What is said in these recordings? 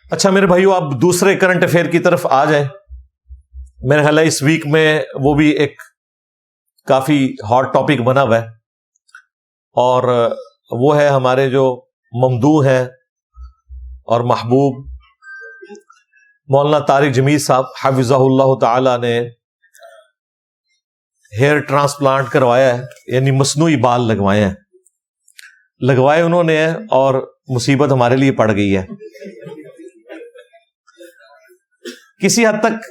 اچھا میرے بھائیو، آپ دوسرے کرنٹ افیئر کی طرف آ جائیں. میرے خیال ہے اس ویک میں وہ بھی ایک کافی ہاٹ ٹاپک بنا ہوا ہے، اور وہ ہے ہمارے جو ممدوح ہیں اور محبوب مولانا طارق جمیل صاحب حفظہ اللہ تعالی نے ہیئر ٹرانسپلانٹ کروایا ہے، یعنی مصنوعی بال لگوائے ہیں. لگوائے انہوں نے ہیں اور مصیبت ہمارے لیے پڑ گئی ہے. کسی حد تک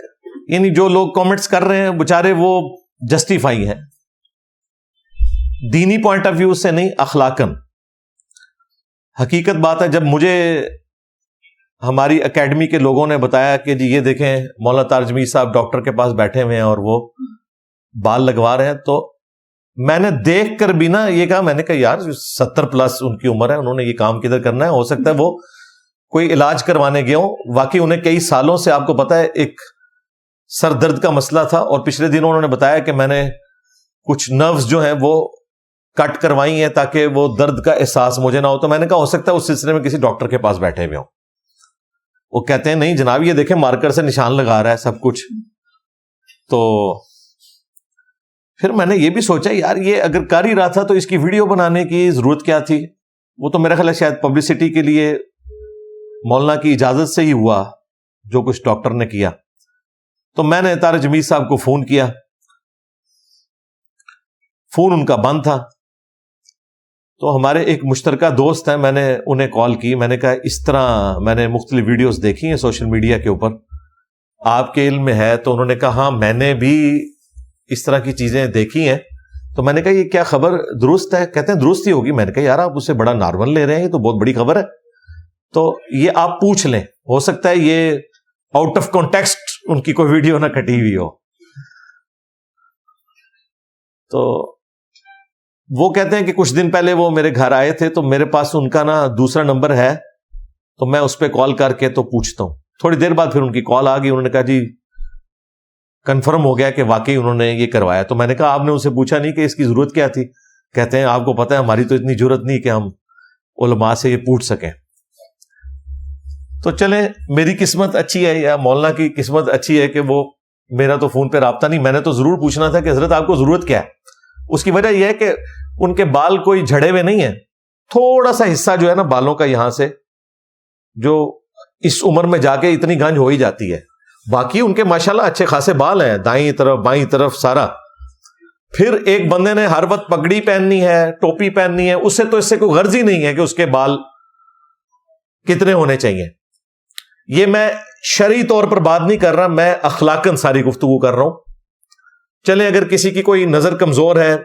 یعنی جو لوگ کامنٹس کر رہے ہیں بےچارے وہ جسٹیفائی ہیں، دینی پوائنٹ آف ویو سے نہیں، اخلاقاً. حقیقت بات ہے، جب مجھے ہماری اکیڈمی کے لوگوں نے بتایا کہ جی یہ دیکھیں مولانا طارق جمیل صاحب ڈاکٹر کے پاس بیٹھے ہوئے ہیں اور وہ بال لگوا رہے ہیں، تو میں نے دیکھ کر بھی نا یہ کہا، میں نے کہا یار 70+ ان کی عمر ہے، انہوں نے یہ کام کدھر کرنا ہے؟ ہو سکتا ہے وہ کوئی علاج کروانے گئے ہوں، واقعی انہیں کئی سالوں سے آپ کو پتا ہے ایک سر درد کا مسئلہ تھا، اور پچھلے دنوں انہوں نے بتایا کہ میں نے کچھ نروز جو ہیں وہ کٹ کروائی ہیں تاکہ وہ درد کا احساس مجھے نہ ہو. تو میں نے کہا ہو سکتا ہے اس سلسلے میں کسی ڈاکٹر کے پاس بیٹھے ہوئے ہوں. وہ کہتے ہیں نہیں جناب یہ دیکھیں مارکر سے نشان لگا رہا ہے سب کچھ. تو پھر میں نے یہ بھی سوچا یار یہ اگر کر ہی رہا تھا تو اس کی ویڈیو بنانے کی ضرورت کیا تھی؟ وہ تو میرا خیال ہے شاید پبلسٹی کے لیے مولانا کی اجازت سے ہی ہوا جو کچھ ڈاکٹر نے کیا. تو میں نے طارق جمیل صاحب کو فون کیا، فون ان کا بند تھا. تو ہمارے ایک مشترکہ دوست ہیں، میں نے انہیں کال کی، میں نے کہا اس طرح میں نے مختلف ویڈیوز دیکھی ہیں سوشل میڈیا کے اوپر، آپ کے علم میں ہے؟ تو انہوں نے کہا ہاں میں نے بھی اس طرح کی چیزیں دیکھی ہیں. تو میں نے کہا یہ کیا خبر درست ہے؟ کہتے ہیں درست ہی ہوگی. میں نے کہا یار آپ اسے بڑا نارمل لے رہے ہیں، یہ تو بہت بڑی خبر ہے. تو یہ آپ پوچھ لیں، ہو سکتا ہے یہ آؤٹ آف کانٹیکسٹ ان کی کوئی ویڈیو نہ کٹی ہوئی ہو. تو وہ کہتے ہیں کہ کچھ دن پہلے وہ میرے گھر آئے تھے، تو میرے پاس ان کا نا دوسرا نمبر ہے، تو میں اس پہ کال کر کے تو پوچھتا ہوں. تھوڑی دیر بعد پھر ان کی کال آ گئی، انہوں نے کہا جی کنفرم ہو گیا کہ واقعی انہوں نے یہ کروایا. تو میں نے کہا آپ نے ان سے پوچھا نہیں کہ اس کی ضرورت کیا تھی؟ کہتے ہیں آپ کو پتہ ہے ہماری تو اتنی ضرورت نہیں کہ ہم علماء سے یہ پوچھ سکیں. تو چلیں میری قسمت اچھی ہے یا مولانا کی قسمت اچھی ہے کہ وہ میرا تو فون پہ رابطہ نہیں. میں نے تو ضرور پوچھنا تھا کہ حضرت آپ کو ضرورت کیا ہے. اس کی وجہ یہ ہے کہ ان کے بال کوئی جھڑے ہوئے نہیں ہیں، تھوڑا سا حصہ جو ہے نا بالوں کا یہاں سے جو اس عمر میں جا کے اتنی گنج ہو ہی جاتی ہے. باقی ان کے ماشاءاللہ اچھے خاصے بال ہیں، دائیں طرف بائیں طرف سارا. پھر ایک بندے نے ہر وقت پگڑی پہننی ہے، ٹوپی پہننی ہے، اس سے تو اس سے کوئی غرض ہی نہیں ہے کہ اس کے بال کتنے ہونے چاہیے. یہ میں شرعی طور پر بات نہیں کر رہا، میں اخلاقاً ساری گفتگو کر رہا ہوں. چلیں اگر کسی کی کوئی نظر کمزور ہے،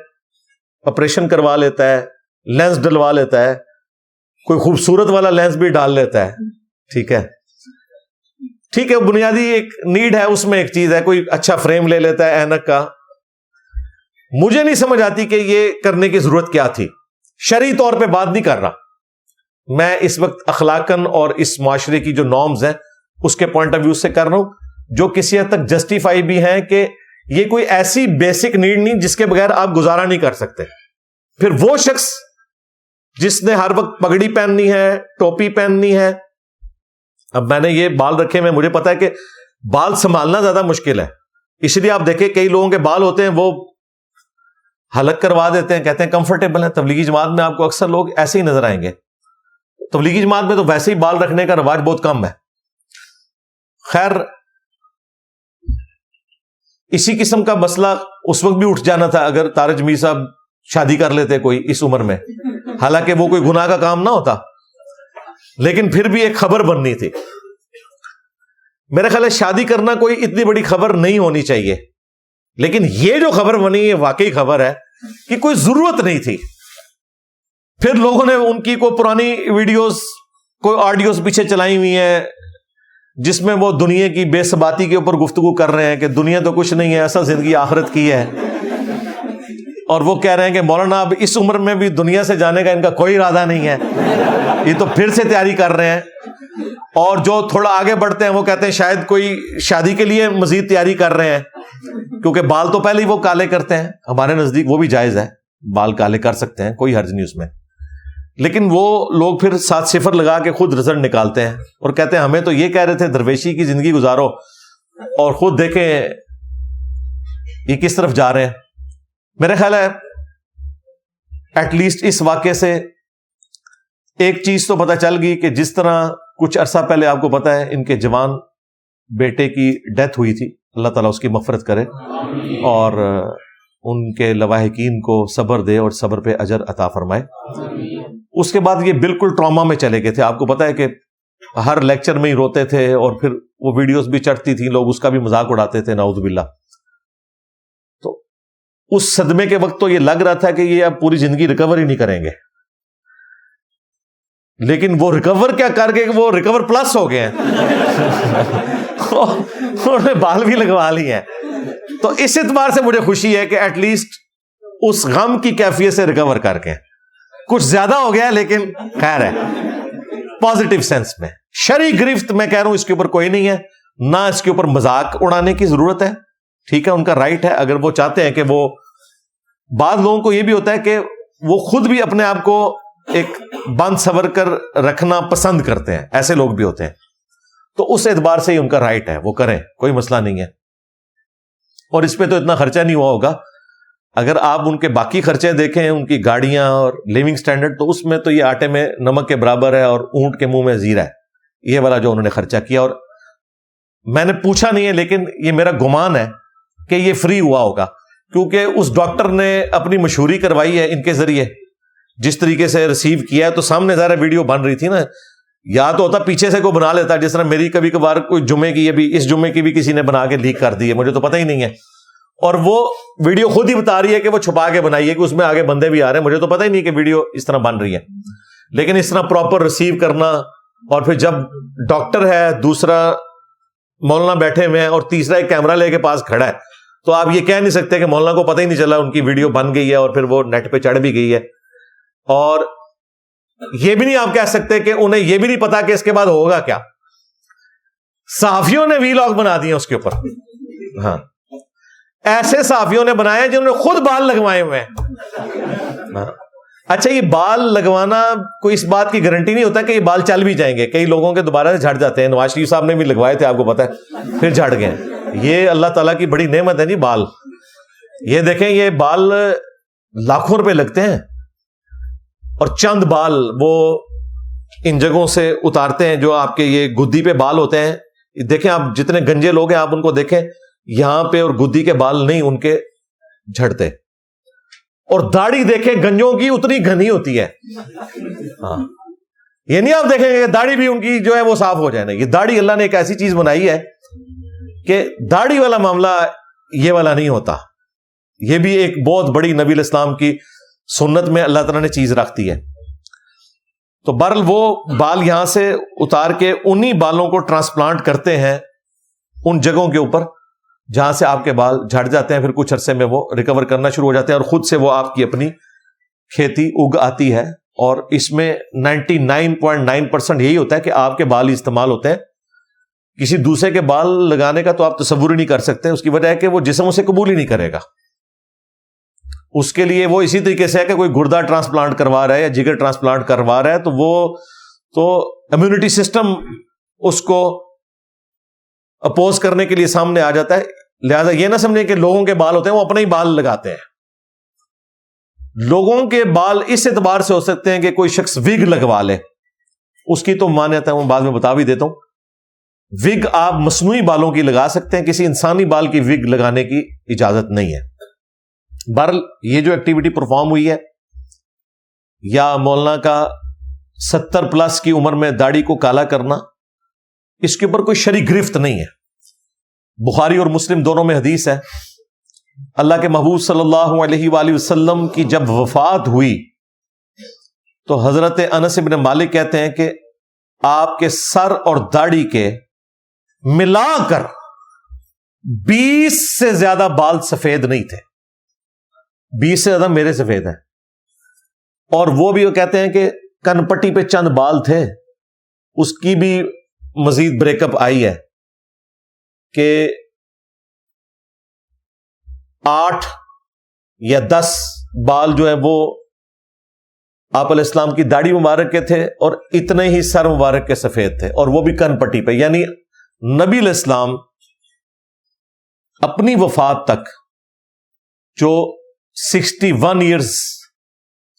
آپریشن کروا لیتا ہے، لینس ڈلوا لیتا ہے، کوئی خوبصورت والا لینس بھی ڈال لیتا ہے، ٹھیک ہے ٹھیک ہے، بنیادی ایک نیڈ ہے، اس میں ایک چیز ہے، کوئی اچھا فریم لے لیتا ہے اینک کا. مجھے نہیں سمجھ آتی کہ یہ کرنے کی ضرورت کیا تھی. شرعی طور پہ بات نہیں کر رہا میں اس وقت، اخلاقاً اور اس معاشرے کی جو نارمز ہیں اس کے پوائنٹ آف ویو سے کر رہا ہوں، جو کسی حد تک جسٹیفائی بھی ہیں کہ یہ کوئی ایسی بیسک نیڈ نہیں جس کے بغیر آپ گزارا نہیں کر سکتے. پھر وہ شخص جس نے ہر وقت پگڑی پہننی ہے، ٹوپی پہننی ہے. اب میں نے یہ بال رکھے میں، مجھے پتا ہے کہ بال سنبھالنا زیادہ مشکل ہے، اس لیے آپ دیکھیں کئی لوگوں کے بال ہوتے ہیں وہ حلق کروا دیتے ہیں، کہتے ہیں کمفرٹیبل ہے. تبلیغی جماعت میں آپ کو اکثر لوگ ایسے ہی نظر آئیں گے. تبلیغی جماعت میں تو ویسے ہی بال رکھنے کا رواج بہت کم ہے. خیر اسی قسم کا مسئلہ اس وقت بھی اٹھ جانا تھا اگر طارق جمیل صاحب شادی کر لیتے کوئی اس عمر میں، حالانکہ وہ کوئی گناہ کا کام نہ ہوتا، لیکن پھر بھی ایک خبر بننی تھی. میرا خیال ہے شادی کرنا کوئی اتنی بڑی خبر نہیں ہونی چاہیے، لیکن یہ جو خبر بنی یہ واقعی خبر ہے کہ کوئی ضرورت نہیں تھی. پھر لوگوں نے ان کی کوئی پرانی ویڈیوز، کوئی آڈیوز پیچھے چلائی ہوئی ہیں جس میں وہ دنیا کی بے ثباتی کے اوپر گفتگو کر رہے ہیں کہ دنیا تو کچھ نہیں ہے، اصل زندگی آخرت کی ہے. اور وہ کہہ رہے ہیں کہ مولانا اب اس عمر میں بھی دنیا سے جانے کا ان کا کوئی ارادہ نہیں ہے، یہ تو پھر سے تیاری کر رہے ہیں. اور جو تھوڑا آگے بڑھتے ہیں وہ کہتے ہیں شاید کوئی شادی کے لیے مزید تیاری کر رہے ہیں، کیونکہ بال تو پہلے ہی وہ کالے کرتے ہیں. ہمارے نزدیک وہ بھی جائز ہے، بال کالے کر سکتے ہیں، کوئی حرج نہیں اس میں. لیکن وہ لوگ پھر 7 صفر لگا کے خود رزلٹ نکالتے ہیں اور کہتے ہیں ہمیں تو یہ کہہ رہے تھے درویشی کی زندگی گزارو، اور خود دیکھیں یہ کس طرف جا رہے ہیں. میرا خیال ہے ایٹ لیسٹ اس واقعے سے ایک چیز تو پتہ چل گئی کہ جس طرح کچھ عرصہ پہلے آپ کو پتہ ہے ان کے جوان بیٹے کی ڈیتھ ہوئی تھی، اللہ تعالیٰ اس کی مغفرت کرے اور ان کے لواحقین کو صبر دے اور صبر پہ اجر عطا فرمائے. اس کے بعد یہ بالکل ٹراما میں چلے گئے تھے. آپ کو پتہ ہے کہ ہر لیکچر میں ہی روتے تھے اور پھر وہ ویڈیوز بھی چڑھتی تھیں، لوگ اس کا بھی مذاق اڑاتے تھے، نعوذ باللہ. تو اس صدمے کے وقت تو یہ لگ رہا تھا کہ یہ اب پوری زندگی ریکور ہی نہیں کریں گے، لیکن وہ ریکور کیا کر کے وہ ریکور پلس ہو گئے ہیں انہوں نے بال بھی لگوا لی ہیں. تو اس اعتبار سے مجھے خوشی ہے کہ ایٹ لیسٹ اس غم کی کیفیت سے ریکور کر کے، کچھ زیادہ ہو گیا لیکن خیر ہے پازیٹیو سینس میں. شرعی گرفت میں کہہ رہا ہوں اس کے اوپر کوئی نہیں ہے، نہ اس کے اوپر مذاق اڑانے کی ضرورت ہے. ٹھیک ہے، ان کا رائٹ ہے اگر وہ چاہتے ہیں کہ وہ. بعض لوگوں کو یہ بھی ہوتا ہے کہ وہ خود بھی اپنے آپ کو ایک بند سور کر رکھنا پسند کرتے ہیں، ایسے لوگ بھی ہوتے ہیں. تو اس اعتبار سے ہی ان کا رائٹ ہے، وہ کریں، کوئی مسئلہ نہیں ہے. اور اس پہ تو اتنا خرچہ نہیں ہوا ہوگا. اگر آپ ان کے باقی خرچے دیکھیں، ان کی گاڑیاں اور لیونگ سٹینڈرڈ، تو اس میں تو یہ آٹے میں نمک کے برابر ہے اور اونٹ کے منہ میں زیرہ ہے، یہ والا جو انہوں نے خرچہ کیا. اور میں نے پوچھا نہیں ہے لیکن یہ میرا گمان ہے کہ یہ فری ہوا ہوگا، کیونکہ اس ڈاکٹر نے اپنی مشہوری کروائی ہے ان کے ذریعے، جس طریقے سے ریسیو کیا ہے. تو سامنے ظاہر ویڈیو بن رہی تھی نا، یا تو ہوتا پیچھے سے کوئی بنا لیتا، جس طرح میری کبھی کبھار کوئی جمعے کی، ابھی اس جمعے کی بھی کسی نے بنا کے لیک کر دی ہے، مجھے تو پتہ ہی نہیں ہے. اور وہ ویڈیو خود ہی بتا رہی ہے کہ وہ چھپا کے بنائی ہے، کہ اس میں آگے بندے بھی آ رہے ہیں، مجھے تو پتہ ہی نہیں کہ ویڈیو اس طرح بن رہی ہے. لیکن اس طرح پراپر ریسیو کرنا، اور پھر جب ڈاکٹر ہے، دوسرا مولانا بیٹھے ہوئے ہیں اور تیسرا ایک کیمرہ لے کے پاس کھڑا ہے، تو آپ یہ کہہ نہیں سکتے کہ مولانا کو پتہ ہی نہیں چلا ان کی ویڈیو بن گئی ہے اور پھر وہ نیٹ پہ چڑھ بھی گئی ہے. اور یہ بھی نہیں آپ کہہ سکتے کہ انہیں یہ بھی نہیں پتا کہ اس کے بعد ہوگا کیا. صحافیوں نے وی لاگ بنا دیے اس کے اوپر. ہاں، ایسے صحافیوں نے بنایا جنہوں نے خود بال لگوائے ہوئے ہیں. اچھا، یہ بال لگوانا کوئی اس بات کی گارنٹی نہیں ہوتا کہ یہ بال چل بھی جائیں گے. کئی لوگوں کے دوبارہ سے جھڑ جاتے ہیں. نواز شریف صاحب نے بھی لگوائے تھے، آپ کو پتا ہے، پھر جھڑ گئے. یہ اللہ تعالیٰ کی بڑی نعمت ہے جی بال. یہ دیکھیں، یہ بال لاکھوں روپے لگتے ہیں، اور چند بال وہ ان جگہوں سے اتارتے ہیں جو آپ کے یہ گدی پہ بال ہوتے ہیں. دیکھیں آپ جتنے گنجے لوگ ہیں، آپ ان کو دیکھیں، یہاں پہ اور گدی کے بال نہیں ان کے جھڑتے. اور داڑھی دیکھیں گنجوں کی اتنی گھنی ہوتی ہے. ہاں، یہ نہیں آپ دیکھیں گے داڑھی بھی ان کی جو ہے وہ صاف ہو جائے. نا، یہ داڑھی اللہ نے ایک ایسی چیز بنائی ہے کہ داڑھی والا معاملہ یہ والا نہیں ہوتا. یہ بھی ایک بہت بڑی نبی الاسلام کی سنت میں اللہ تعالیٰ نے چیز رکھتی ہے. تو بہرحال وہ بال یہاں سے اتار کے انہی بالوں کو ٹرانسپلانٹ کرتے ہیں ان جگہوں کے اوپر جہاں سے آپ کے بال جھڑ جاتے ہیں. پھر کچھ عرصے میں وہ ریکور کرنا شروع ہو جاتے ہیں اور خود سے وہ آپ کی اپنی کھیتی اگ آتی ہے. اور اس میں 99.9% یہی ہوتا ہے کہ آپ کے بال ہی استعمال ہوتے ہیں. کسی دوسرے کے بال لگانے کا تو آپ تصور ہی نہیں کر سکتے. اس کی وجہ ہے کہ وہ جسم اسے قبول ہی نہیں کرے گا. اس کے لیے وہ اسی طریقے سے ہے کہ کوئی گردہ ٹرانسپلانٹ کروا رہا ہے یا جگر ٹرانسپلانٹ کروا رہا ہے، تو وہ تو امیونٹی سسٹم اس کو اپوز کرنے کے لیے سامنے آ جاتا ہے. لہذا یہ نہ سمجھیں کہ لوگوں کے بال ہوتے ہیں وہ اپنے ہی بال لگاتے ہیں. لوگوں کے بال اس اعتبار سے ہو سکتے ہیں کہ کوئی شخص وگ لگوا لے، اس کی تو مانیت ہے، وہ بعد میں بتا بھی دیتا ہوں. وگ آپ مصنوعی بالوں کی لگا سکتے ہیں، کسی انسانی بال کی وگ لگانے کی اجازت نہیں ہے. بہرحال یہ جو ایکٹیویٹی پرفارم ہوئی ہے، یا مولانا کا 70+ کی عمر میں داڑھی کو کالا کرنا، اس کے اوپر کوئی شرعی گرفت نہیں ہے. بخاری اور مسلم دونوں میں حدیث ہے، اللہ کے محبوب صلی اللہ علیہ وآلہ وسلم کی جب وفات ہوئی تو حضرت انس بن مالک کہتے ہیں کہ آپ کے سر اور داڑھی کے ملا کر 20 سے زیادہ بال سفید نہیں تھے. 20 سے زیادہ میرے سفید ہیں. اور وہ بھی وہ کہتے ہیں کہ کن پٹی پہ چند بال تھے، اس کی بھی مزید بریک اپ آئی ہے کہ 8 یا 10 بال جو ہے وہ آپ علیہ السلام کی داڑھی مبارک کے تھے اور اتنے ہی سر مبارک کے سفید تھے، اور وہ بھی کن پٹی پہ. یعنی نبی علیہ السلام اپنی وفات تک جو 61 ایئرز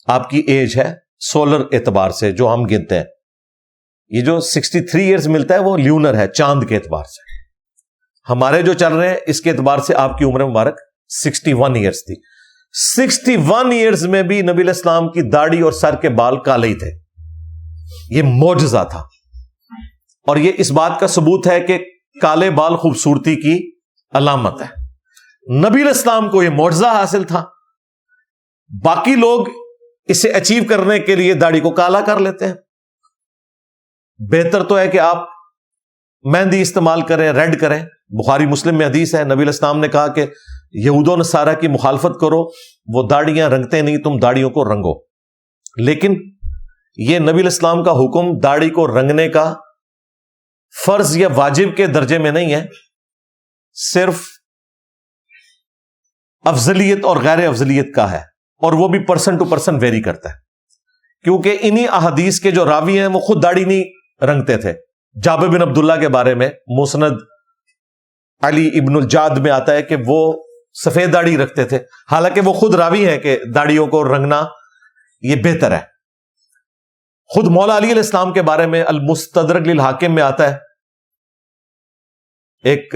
آپ کی ایج ہے سولر اعتبار سے جو ہم گنتے ہیں، یہ جو 63 ایئرز ملتا ہے وہ لیونر ہے، چاند کے اعتبار سے. ہمارے جو چل رہے ہیں اس کے اعتبار سے آپ کی عمر مبارک 61 ایئرز تھی. 61 ایئرز میں بھی نبی علیہ السلام کی داڑھی اور سر کے بال کالے ہی تھے. یہ معجزہ تھا، اور یہ اس بات کا ثبوت ہے کہ کالے بال خوبصورتی کی علامت ہے. نبی علیہ السلام کو یہ معجزہ حاصل تھا. باقی لوگ اسے اچیو کرنے کے لیے داڑھی کو کالا کر لیتے ہیں. بہتر تو ہے کہ آپ مہندی استعمال کریں، ریڈ کریں. بخاری مسلم میں حدیث ہے، نبی علیہ السلام نے کہا کہ یہود و نصارہ کی مخالفت کرو، وہ داڑیاں رنگتے نہیں، تم داڑیوں کو رنگو. لیکن یہ نبی علیہ السلام کا حکم داڑھی کو رنگنے کا فرض یا واجب کے درجے میں نہیں ہے، صرف افضلیت اور غیر افضلیت کا ہے، اور وہ بھی پرسن ٹو پرسن ویری کرتا ہے. کیونکہ انہی احادیث کے جو راوی ہیں وہ خود داڑھی نہیں رنگتے تھے. جابر بن عبداللہ کے بارے میں مسند علی ابن الجاد میں آتا ہے کہ وہ سفید داڑھی رکھتے تھے، حالانکہ وہ خود راوی ہیں کہ داڑھیوں کو رنگنا یہ بہتر ہے. خود مولا علی علیہ السلام کے بارے میں المستدرک للحاکم میں آتا ہے، ایک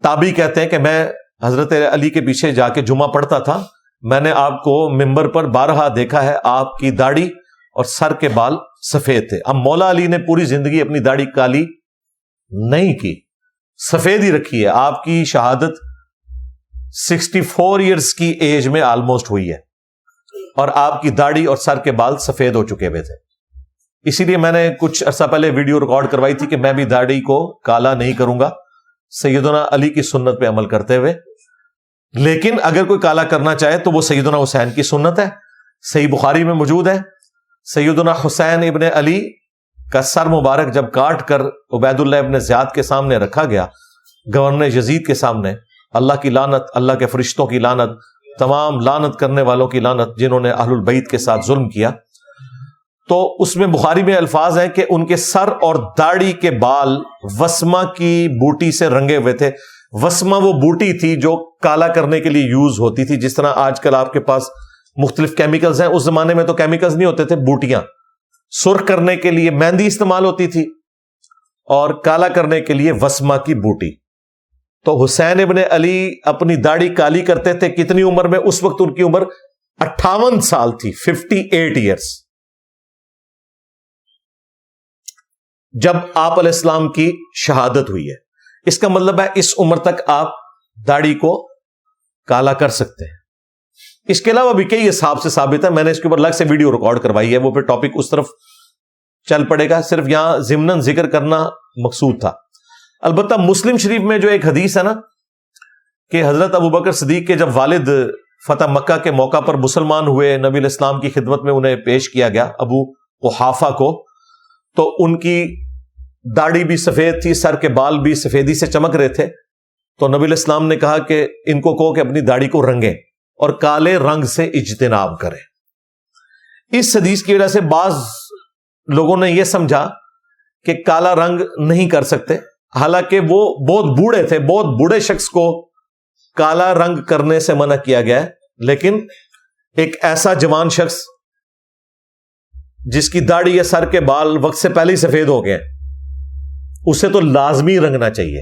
تابعی کہتے ہیں کہ میں حضرت علی کے پیچھے جا کے جمعہ پڑھتا تھا، میں نے آپ کو ممبر پر بارہا دیکھا ہے، آپ کی داڑھی اور سر کے بال سفید تھے. اب مولا علی نے پوری زندگی اپنی داڑھی کالی نہیں کی، سفید ہی رکھی ہے. آپ کی شہادت 64 ایئرز کی ایج میں آلموسٹ ہوئی ہے، اور آپ کی داڑھی اور سر کے بال سفید ہو چکے ہوئے تھے. اسی لیے میں نے کچھ عرصہ پہلے ویڈیو ریکارڈ کروائی تھی کہ میں بھی داڑھی کو کالا نہیں کروں گا، سیدنا علی کی سنت پہ عمل کرتے ہوئے. لیکن اگر کوئی کالا کرنا چاہے تو وہ سیدنا حسین کی سنت ہے. صحیح بخاری میں موجود ہے، سیدنا حسین ابن علی کا سر مبارک جب کاٹ کر عبید اللہ ابن زیاد کے سامنے رکھا گیا، گورنر یزید کے سامنے، اللہ کی لعنت، اللہ کے فرشتوں کی لعنت، تمام لعنت کرنے والوں کی لعنت جنہوں نے اہل البیت کے ساتھ ظلم کیا، تو اس میں بخاری میں الفاظ ہیں کہ ان کے سر اور داڑھی کے بال وسما کی بوٹی سے رنگے ہوئے تھے. وسما وہ بوٹی تھی جو کالا کرنے کے لیے یوز ہوتی تھی، جس طرح آج کل آپ کے پاس مختلف کیمیکلز ہیں. اس زمانے میں تو کیمیکلز نہیں ہوتے تھے، بوٹیاں. سرخ کرنے کے لیے مہندی استعمال ہوتی تھی، اور کالا کرنے کے لیے وسما کی بوٹی. تو حسین ابن علی اپنی داڑھی کالی کرتے تھے. کتنی عمر میں؟ اس وقت ان کی عمر 58 سال تھی، 58 ایئرز، جب آپ علیہ السلام کی شہادت ہوئی ہے. اس کا مطلب ہے اس عمر تک آپ داڑھی کو کالا کر سکتے ہیں. اس کے علاوہ بھی کئی حساب سے ثابت ہے، میں نے اس کے اوپر الگ سے ویڈیو ریکارڈ کروائی ہے، وہ پھر ٹاپک اس طرف چل پڑے گا. صرف یہاں ضمناً ذکر کرنا مقصود تھا. البتہ مسلم شریف میں جو ایک حدیث ہے نا کہ حضرت ابوبکر صدیق کے جب والد فتح مکہ کے موقع پر مسلمان ہوئے، نبی علیہ السلام کی خدمت میں انہیں پیش کیا گیا ابو قحافہ کو، تو ان کی داڑھی بھی سفید تھی، سر کے بال بھی سفیدی سے چمک رہے تھے. تو نبی علیہ السلام نے کہا کہ ان کو کہو کہ اپنی داڑھی کو رنگیں اور کالے رنگ سے اجتناب کریں. اس حدیث کی وجہ سے بعض لوگوں نے یہ سمجھا کہ کالا رنگ نہیں کر سکتے، حالانکہ وہ بہت بوڑھے تھے. بہت بوڑھے شخص کو کالا رنگ کرنے سے منع کیا گیا ہے، لیکن ایک ایسا جوان شخص جس کی داڑھی یا سر کے بال وقت سے پہلے ہی سفید ہو گئے، اسے تو لازمی رنگنا چاہیے.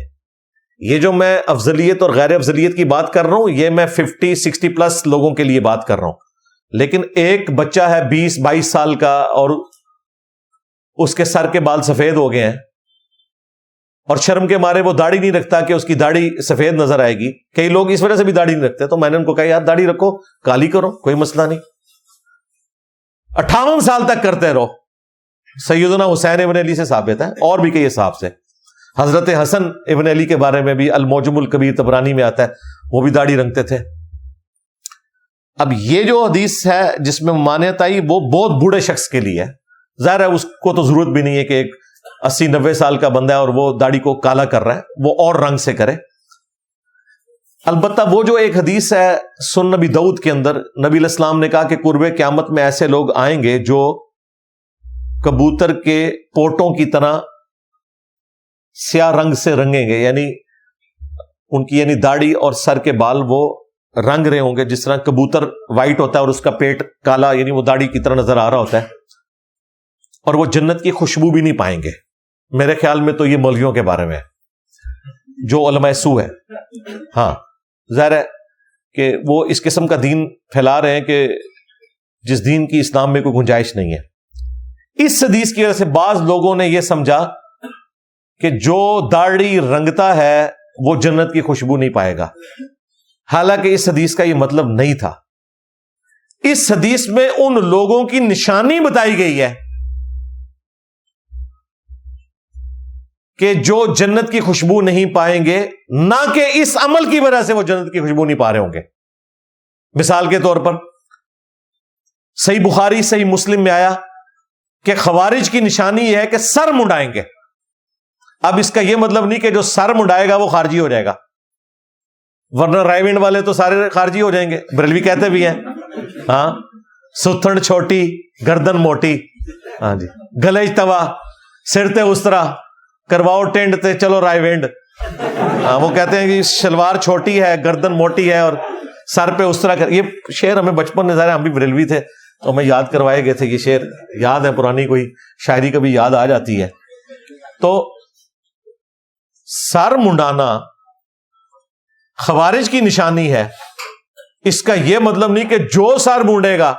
یہ جو میں افضلیت اور غیر افضلیت کی بات کر رہا ہوں، یہ میں 50-60 پلس لوگوں کے لیے بات کر رہا ہوں. لیکن ایک بچہ ہے 20-22 سال کا اور اس کے سر کے بال سفید ہو گئے ہیں، اور شرم کے مارے وہ داڑھی نہیں رکھتا کہ اس کی داڑھی سفید نظر آئے گی. کئی لوگ اس وجہ سے بھی داڑھی نہیں رکھتے. تو میں نے ان کو کہا یار داڑھی رکھو، کالی کرو، کوئی مسئلہ نہیں. 58 سال تک کرتے رہو. سیدنا حسین ابن علی سے ثابت ہے، اور بھی کئی صاحب سے. حضرت حسن ابن علی کے بارے میں بھی المعجم الکبیر طبرانی میں آتا ہے، وہ بھی داڑھی رنگتے تھے. اب یہ جو حدیث ہے جس میں ممانعت آئی، وہ بہت بوڑھے شخص کے لیے ہے. ظاہر ہے اس کو تو ضرورت بھی نہیں ہے کہ ایک 80-90 سال کا بندہ ہے اور وہ داڑھی کو کالا کر رہا ہے، وہ اور رنگ سے کرے. البتہ وہ جو ایک حدیث ہے سن نبی داؤد کے اندر، نبی علیہ السلام نے کہا کہ قرب قیامت میں ایسے لوگ آئیں گے جو کبوتر کے پوٹوں کی طرح سیاہ رنگ سے رنگیں گے، یعنی ان کی داڑھی اور سر کے بال وہ رنگ رہے ہوں گے جس طرح کبوتر وائٹ ہوتا ہے اور اس کا پیٹ کالا، یعنی وہ داڑھی کی طرح نظر آ رہا ہوتا ہے، اور وہ جنت کی خوشبو بھی نہیں پائیں گے۔ میرے خیال میں تو یہ مولویوں کے بارے میں ہے جو علماء سو ہے۔ ہاں ظاہر ہے کہ وہ اس قسم کا دین پھیلا رہے ہیں کہ جس دین کی اسلام میں کوئی گنجائش نہیں ہے۔ اس حدیث کی وجہ سے بعض لوگوں نے یہ سمجھا کہ جو داڑھی رنگتا ہے وہ جنت کی خوشبو نہیں پائے گا، حالانکہ اس حدیث کا یہ مطلب نہیں تھا۔ اس حدیث میں ان لوگوں کی نشانی بتائی گئی ہے کہ جو جنت کی خوشبو نہیں پائیں گے، نہ کہ اس عمل کی وجہ سے وہ جنت کی خوشبو نہیں پا رہے ہوں گے۔ مثال کے طور پر صحیح بخاری صحیح مسلم میں آیا کہ خوارج کی نشانی یہ ہے کہ سر منڈائیں گے۔ اب اس کا یہ مطلب نہیں کہ جو سر منڈائے گا وہ خارجی ہو جائے گا، ورنہ رائیونڈ والے تو سارے خارجی ہو جائیں گے، بریلوی کہتے بھی ہیں ہاں، ستھن چھوٹی گردن موٹی، ہاں جی، گلج توا سر تے استرا کرواؤ ٹینڈ تے چلو رائیونڈ، ہاں وہ کہتے ہیں کہ شلوار چھوٹی ہے گردن موٹی ہے اور سر پہ استرا کر۔ یہ شعر ہمیں بچپن میں، ظاہر ہم بھی بریلوی تھے تو ہمیں یاد کروائے گئے تھے، یہ شعر یاد ہے، پرانی کوئی شاعری کبھی یاد آ جاتی ہے۔ تو سر منڈانا خوارج کی نشانی ہے، اس کا یہ مطلب نہیں کہ جو سر مونڈے گا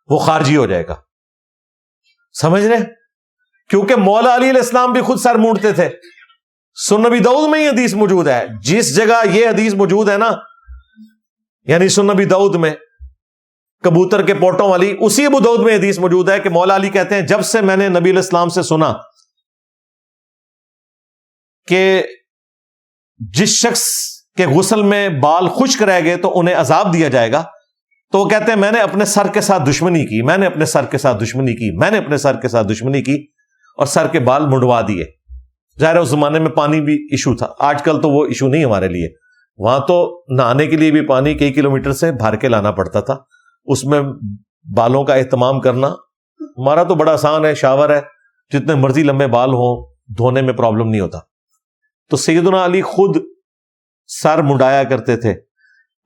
وہ خارجی ہو جائے گا، سمجھ رہے؟ کیونکہ مولا علی علیہ السلام بھی خود سر مونڈتے تھے۔ سنن نبی داؤد میں یہ حدیث موجود ہے، جس جگہ یہ حدیث موجود ہے نا، یعنی سنن نبی داؤد میں کبوتر کے پوٹوں والی، اسی ابو داؤد میں حدیث موجود ہے کہ مولا علی کہتے ہیں جب سے میں نے نبی علیہ السلام سے سنا کہ جس شخص کے غسل میں بال خشک رہ گئے تو انہیں عذاب دیا جائے گا، تو وہ کہتے ہیں میں نے اپنے سر کے ساتھ دشمنی کی، میں نے اپنے سر کے ساتھ دشمنی کی، میں نے اپنے سر کے ساتھ دشمنی کی اور سر کے بال منڈوا دیے۔ ظاہر ہے اس زمانے میں پانی بھی ایشو تھا، آج کل تو وہ ایشو نہیں ہمارے لیے، وہاں تو نہانے کے لیے بھی پانی کئی کلومیٹر سے بھر کے لانا پڑتا تھا، اس میں بالوں کا اہتمام کرنا ہمارا تو بڑا آسان ہے، شاور ہے، جتنے مرضی لمبے بال ہوں دھونے میں پرابلم نہیں ہوتا۔ تو سیدنا علی خود سر منڈایا کرتے تھے۔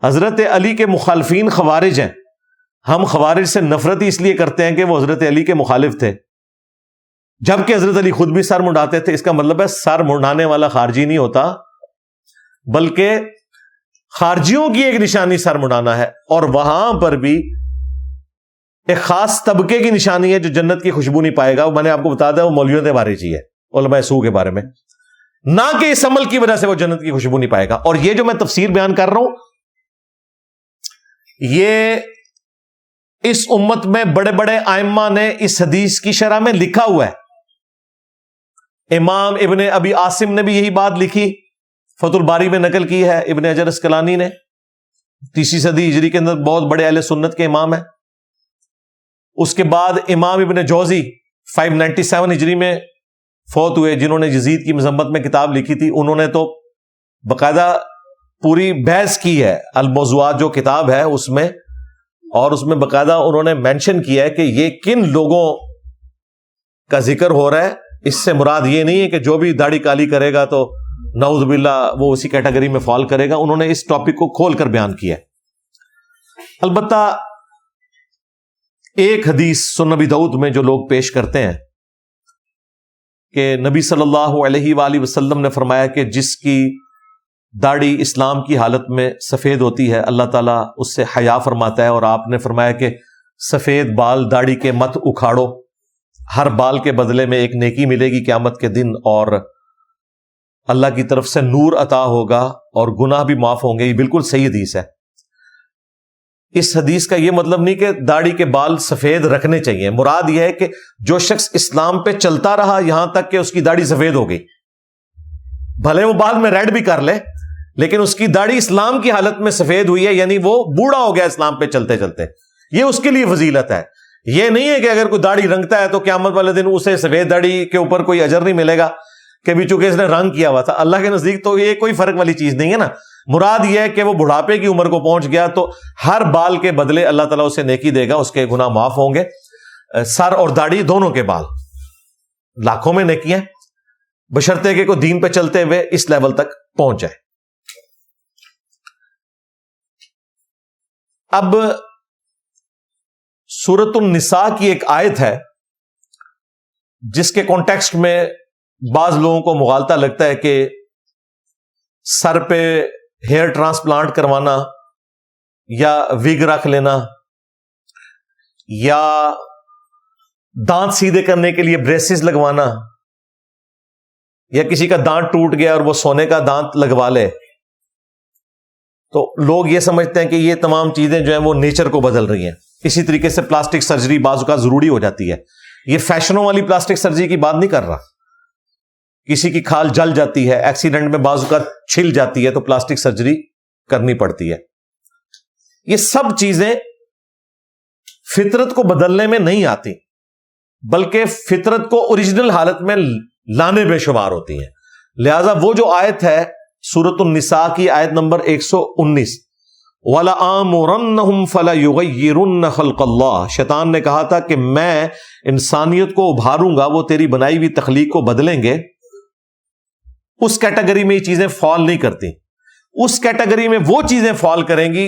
حضرت علی کے مخالفین خوارج ہیں، ہم خوارج سے نفرت ہی اس لیے کرتے ہیں کہ وہ حضرت علی کے مخالف تھے، جبکہ حضرت علی خود بھی سر منڈاتے تھے۔ اس کا مطلب ہے سر منڈانے والا خارجی نہیں ہوتا، بلکہ خارجیوں کی ایک نشانی سر منڈانا ہے، اور وہاں پر بھی ایک خاص طبقے کی نشانی ہے جو جنت کی خوشبو نہیں پائے گا۔ وہ میں نے آپ کو بتا دیا، وہ مولویوں کے بارے چی ہے، علماء سو کے بارے میں، نہ کہ اس عمل کی وجہ سے وہ جنت کی خوشبو نہیں پائے گا۔ اور یہ جو میں تفسیر بیان کر رہا ہوں، یہ اس امت میں بڑے بڑے ائمہ نے اس حدیث کی شرح میں لکھا ہوا ہے۔ امام ابن ابی عاصم نے بھی یہی بات لکھی، فتح الباری میں نقل کی ہے، ابن حجر اسقلانی نے 3 صدی ہجری کے اندر بہت بڑے اہل سنت کے امام ہیں۔ اس کے بعد امام ابن جوزی 597 ہجری میں فوت ہوئے، جنہوں نے یزید کی مذمت میں کتاب لکھی تھی، انہوں نے تو باقاعدہ پوری بحث کی ہے، الموضوعات جو کتاب ہے اس میں، اور اس میں باقاعدہ انہوں نے مینشن کیا ہے کہ یہ کن لوگوں کا ذکر ہو رہا ہے۔ اس سے مراد یہ نہیں ہے کہ جو بھی داڑھی کالی کرے گا تو نعوذ باللہ وہ اسی کیٹیگری میں فال کرے گا، انہوں نے اس ٹاپک کو کھول کر بیان کیا ہے۔ البتہ ایک حدیث سنن نبی داؤد میں جو لوگ پیش کرتے ہیں کہ نبی صلی اللہ علیہ وآلہ وسلم نے فرمایا کہ جس کی داڑھی اسلام کی حالت میں سفید ہوتی ہے اللہ تعالیٰ اس سے حیا فرماتا ہے، اور آپ نے فرمایا کہ سفید بال داڑھی کے مت اکھاڑو، ہر بال کے بدلے میں ایک نیکی ملے گی قیامت کے دن، اور اللہ کی طرف سے نور عطا ہوگا اور گناہ بھی معاف ہوں گے۔ یہ بالکل صحیح حدیث ہے۔ اس حدیث کا یہ مطلب نہیں کہ داڑھی کے بال سفید رکھنے چاہیے، مراد یہ ہے کہ جو شخص اسلام پہ چلتا رہا یہاں تک کہ اس کی داڑھی سفید ہو گئی، بھلے وہ بعد میں ریڈ بھی کر لے، لیکن اس کی داڑھی اسلام کی حالت میں سفید ہوئی ہے، یعنی وہ بوڑھا ہو گیا اسلام پہ چلتے چلتے، یہ اس کے لیے فضیلت ہے۔ یہ نہیں ہے کہ اگر کوئی داڑھی رنگتا ہے تو قیامت والے دن اسے سفید داڑھی کے اوپر کوئی اجر نہیں ملے گا کہ بھی چونکہ اس نے رنگ کیا ہوا تھا۔ اللہ کے نزدیک تو یہ کوئی فرق والی چیز نہیں ہے نا، مراد یہ ہے کہ وہ بڑھاپے کی عمر کو پہنچ گیا تو ہر بال کے بدلے اللہ تعالیٰ اسے نیکی دے گا، اس کے گناہ معاف ہوں گے، سر اور داڑھی دونوں کے بال، لاکھوں میں نیکیاں، بشرطے کہ کوئی دین پہ چلتے ہوئے اس لیول تک پہنچ جائے۔ اب سورۃ النساء کی ایک آیت ہے جس کے کانٹیکسٹ میں بعض لوگوں کو مغالطہ لگتا ہے کہ سر پہ ہیئر ٹرانسپلانٹ کروانا یا وگ رکھ لینا یا دانت سیدھے کرنے کے لیے بریسز لگوانا یا کسی کا دانت ٹوٹ گیا اور وہ سونے کا دانت لگوا لے، تو لوگ یہ سمجھتے ہیں کہ یہ تمام چیزیں جو ہیں وہ نیچر کو بدل رہی ہیں۔ اسی طریقے سے پلاسٹک سرجری بعض اوقات ضروری ہو جاتی ہے۔ یہ فیشنوں والی پلاسٹک سرجری کی بات نہیں کر رہا، کسی کی کھال جل جاتی ہے، ایکسیڈنٹ میں بعض اوقات چھل جاتی ہے تو پلاسٹک سرجری کرنی پڑتی ہے۔ یہ سب چیزیں فطرت کو بدلنے میں نہیں آتی، بلکہ فطرت کو اوریجنل حالت میں لانے میں شمار ہوتی ہیں۔ لہذا وہ جو آیت ہے سورۃ النساء کی آیت نمبر 119، وَلَآمُرَنَّهُمْ فَلَيُغَيِّرُنَّ خَلْقَ اللَّهِ، شیطان نے کہا تھا کہ میں انسانیت کو ابھاروں گا، وہ تیری بنائی ہوئی تخلیق کو بدلیں گے۔ اس کیٹیگری میں یہ چیزیں فال نہیں کرتی، اس کیٹیگری میں وہ چیزیں فال کریں گی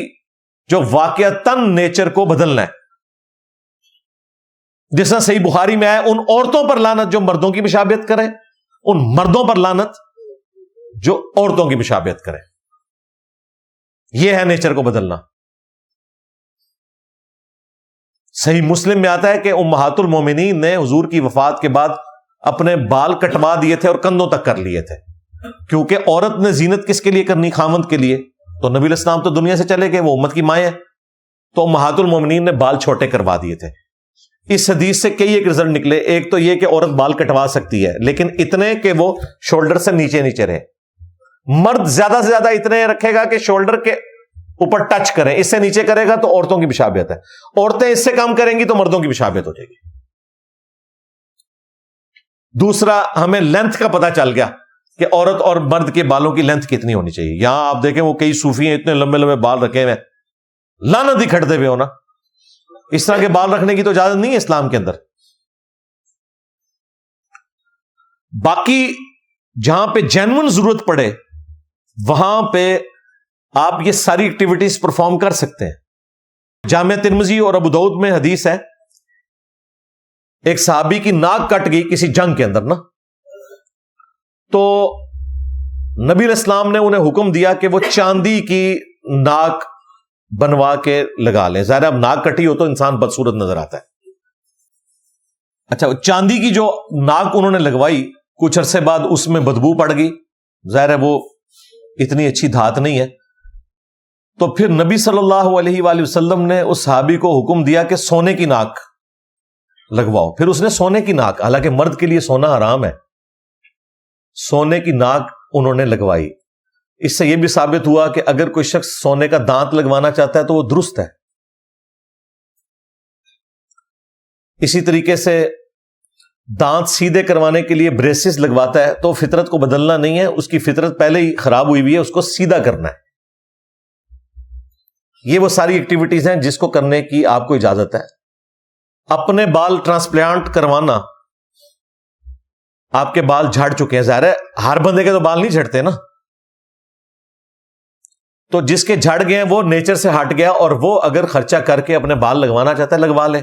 جو واقعتاً نیچر کو بدلنا ہے۔ جس طرح صحیح بخاری میں آیا، ان عورتوں پر لعنت جو مردوں کی مشابہت کریں، ان مردوں پر لعنت جو عورتوں کی مشابہت کریں۔ یہ ہے نیچر کو بدلنا۔ صحیح مسلم میں آتا ہے کہ امہات المومنین نے حضور کی وفات کے بعد اپنے بال کٹوا دیے تھے اور کندھوں تک کر لیے تھے، کیونکہ عورت نے زینت کس کے لیے کرنی؟ خاوند کے لیے۔ تو نبی علیہ السلام تو دنیا سے چلے گئے، وہ امت کی مائیں ہیں، تو امہات المومنین نے بال چھوٹے کروا دیے تھے۔ اس حدیث سے کئی ایک رزلٹ نکلے۔ ایک تو یہ کہ عورت بال کٹوا سکتی ہے، لیکن اتنے کہ وہ شولڈر سے نیچے نیچے رہے۔ مرد زیادہ سے زیادہ اتنے رکھے گا کہ شولڈر کے اوپر ٹچ کریں، اس سے نیچے کرے گا تو عورتوں کی مشابہت ہے، عورتیں اس سے کم کریں گی تو مردوں کی مشابہت ہو جائے گی۔ دوسرا، ہمیں لینتھ کا پتہ چل گیا کہ عورت اور مرد کے بالوں کی لینتھ کتنی ہونی چاہیے۔ یہاں آپ دیکھیں وہ کئی صوفی ہیں اتنے لمبے لمبے بال رکھے ہوئے، لعنت ہی کھٹتے ہوئے ہونا، اس طرح کے بال رکھنے کی تو اجازت نہیں ہے اسلام کے اندر۔ باقی جہاں پہ جینوئن ضرورت پڑے وہاں پہ آپ یہ ساری ایکٹیویٹیز پرفارم کر سکتے ہیں۔ جامع ترمذی اور ابو داؤد میں حدیث ہے، ایک صحابی کی ناک کٹ گئی کسی جنگ کے اندر نا، تو نبی علیہ السلام نے انہیں حکم دیا کہ وہ چاندی کی ناک بنوا کے لگا لیں۔ ظاہر اب ناک کٹی ہو تو انسان بدصورت نظر آتا ہے۔ اچھا، چاندی کی جو ناک انہوں نے لگوائی، کچھ عرصے بعد اس میں بدبو پڑ گئی، ظاہر ہے وہ اتنی اچھی دھات نہیں ہے، تو پھر نبی صلی اللہ علیہ وآلہ وسلم نے اس صحابی کو حکم دیا کہ سونے کی ناک لگواؤ۔ پھر اس نے سونے کی ناک، حالانکہ مرد کے لیے سونا حرام ہے، سونے کی ناک انہوں نے لگوائی۔ اس سے یہ بھی ثابت ہوا کہ اگر کوئی شخص سونے کا دانت لگوانا چاہتا ہے تو وہ درست ہے۔ اسی طریقے سے دانت سیدھے کروانے کے لیے بریسز لگواتا ہے تو فطرت کو بدلنا نہیں ہے، اس کی فطرت پہلے ہی خراب ہوئی ہوئی ہے، اس کو سیدھا کرنا ہے۔ یہ وہ ساری ایکٹیویٹیز ہیں جس کو کرنے کی آپ کو اجازت ہے۔ اپنے بال ٹرانسپلانٹ کروانا، آپ کے بال جھڑ چکے ہیں، ظاہر ہے ہر بندے کے تو بال نہیں جھڑتے نا، تو جس کے جھڑ گئے ہیں وہ نیچر سے ہٹ گیا، اور وہ اگر خرچہ کر کے اپنے بال لگوانا چاہتا ہے لگوا لے۔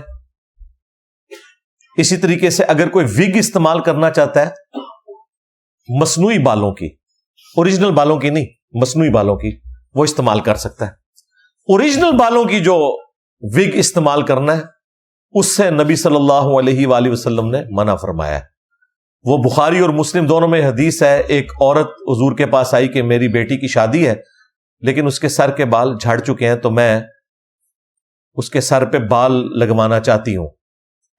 اسی طریقے سے اگر کوئی وگ استعمال کرنا چاہتا ہے مصنوعی بالوں کی، اوریجنل بالوں کی نہیں، مصنوعی بالوں کی، وہ استعمال کر سکتا ہے۔ اوریجنل بالوں کی جو وگ استعمال کرنا ہے اس سے نبی صلی اللہ علیہ وآلہ وسلم نے منع فرمایا ہے۔ وہ بخاری اور مسلم دونوں میں حدیث ہے، ایک عورت حضور کے پاس آئی کہ میری بیٹی کی شادی ہے لیکن اس کے سر کے بال جھڑ چکے ہیں، تو میں اس کے سر پہ بال لگوانا چاہتی ہوں۔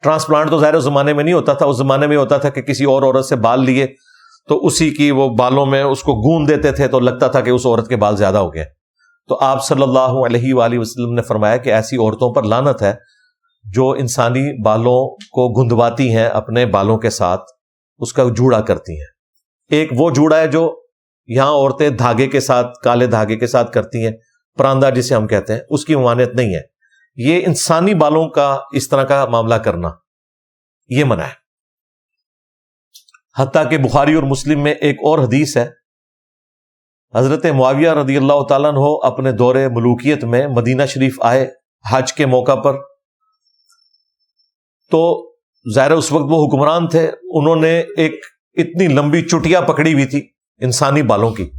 ٹرانسپلانٹ تو ظاہر اس زمانے میں نہیں ہوتا تھا، اس زمانے میں ہوتا تھا کہ کسی اور عورت سے بال لیے تو اسی کی وہ بالوں میں اس کو گون دیتے تھے تو لگتا تھا کہ اس عورت کے بال زیادہ ہو گئے۔ تو آپ صلی اللہ علیہ وآلہ وسلم نے فرمایا کہ ایسی عورتوں پر لعنت ہے جو انسانی بالوں کو گندواتی ہیں اپنے بالوں کے ساتھ، اس کا جوڑا کرتی ہیں۔ ایک وہ جوڑا ہے جو یہاں عورتیں دھاگے کے ساتھ، کالے دھاگے کے ساتھ کرتی ہیں، پراندہ جسے ہم کہتے ہیں، اس کی ممانعت نہیں ہے. یہ انسانی بالوں کا اس طرح کا معاملہ کرنا یہ منع ہے. حتیٰ کہ بخاری اور مسلم میں ایک اور حدیث ہے، حضرت معاویہ رضی اللہ تعالیٰ عنہ اپنے دور ملوکیت میں مدینہ شریف آئے حج کے موقع پر. تو ظاہر اس وقت وہ حکمران تھے، انہوں نے ایک اتنی لمبی چٹیا پکڑی ہوئی تھی انسانی بالوں کی،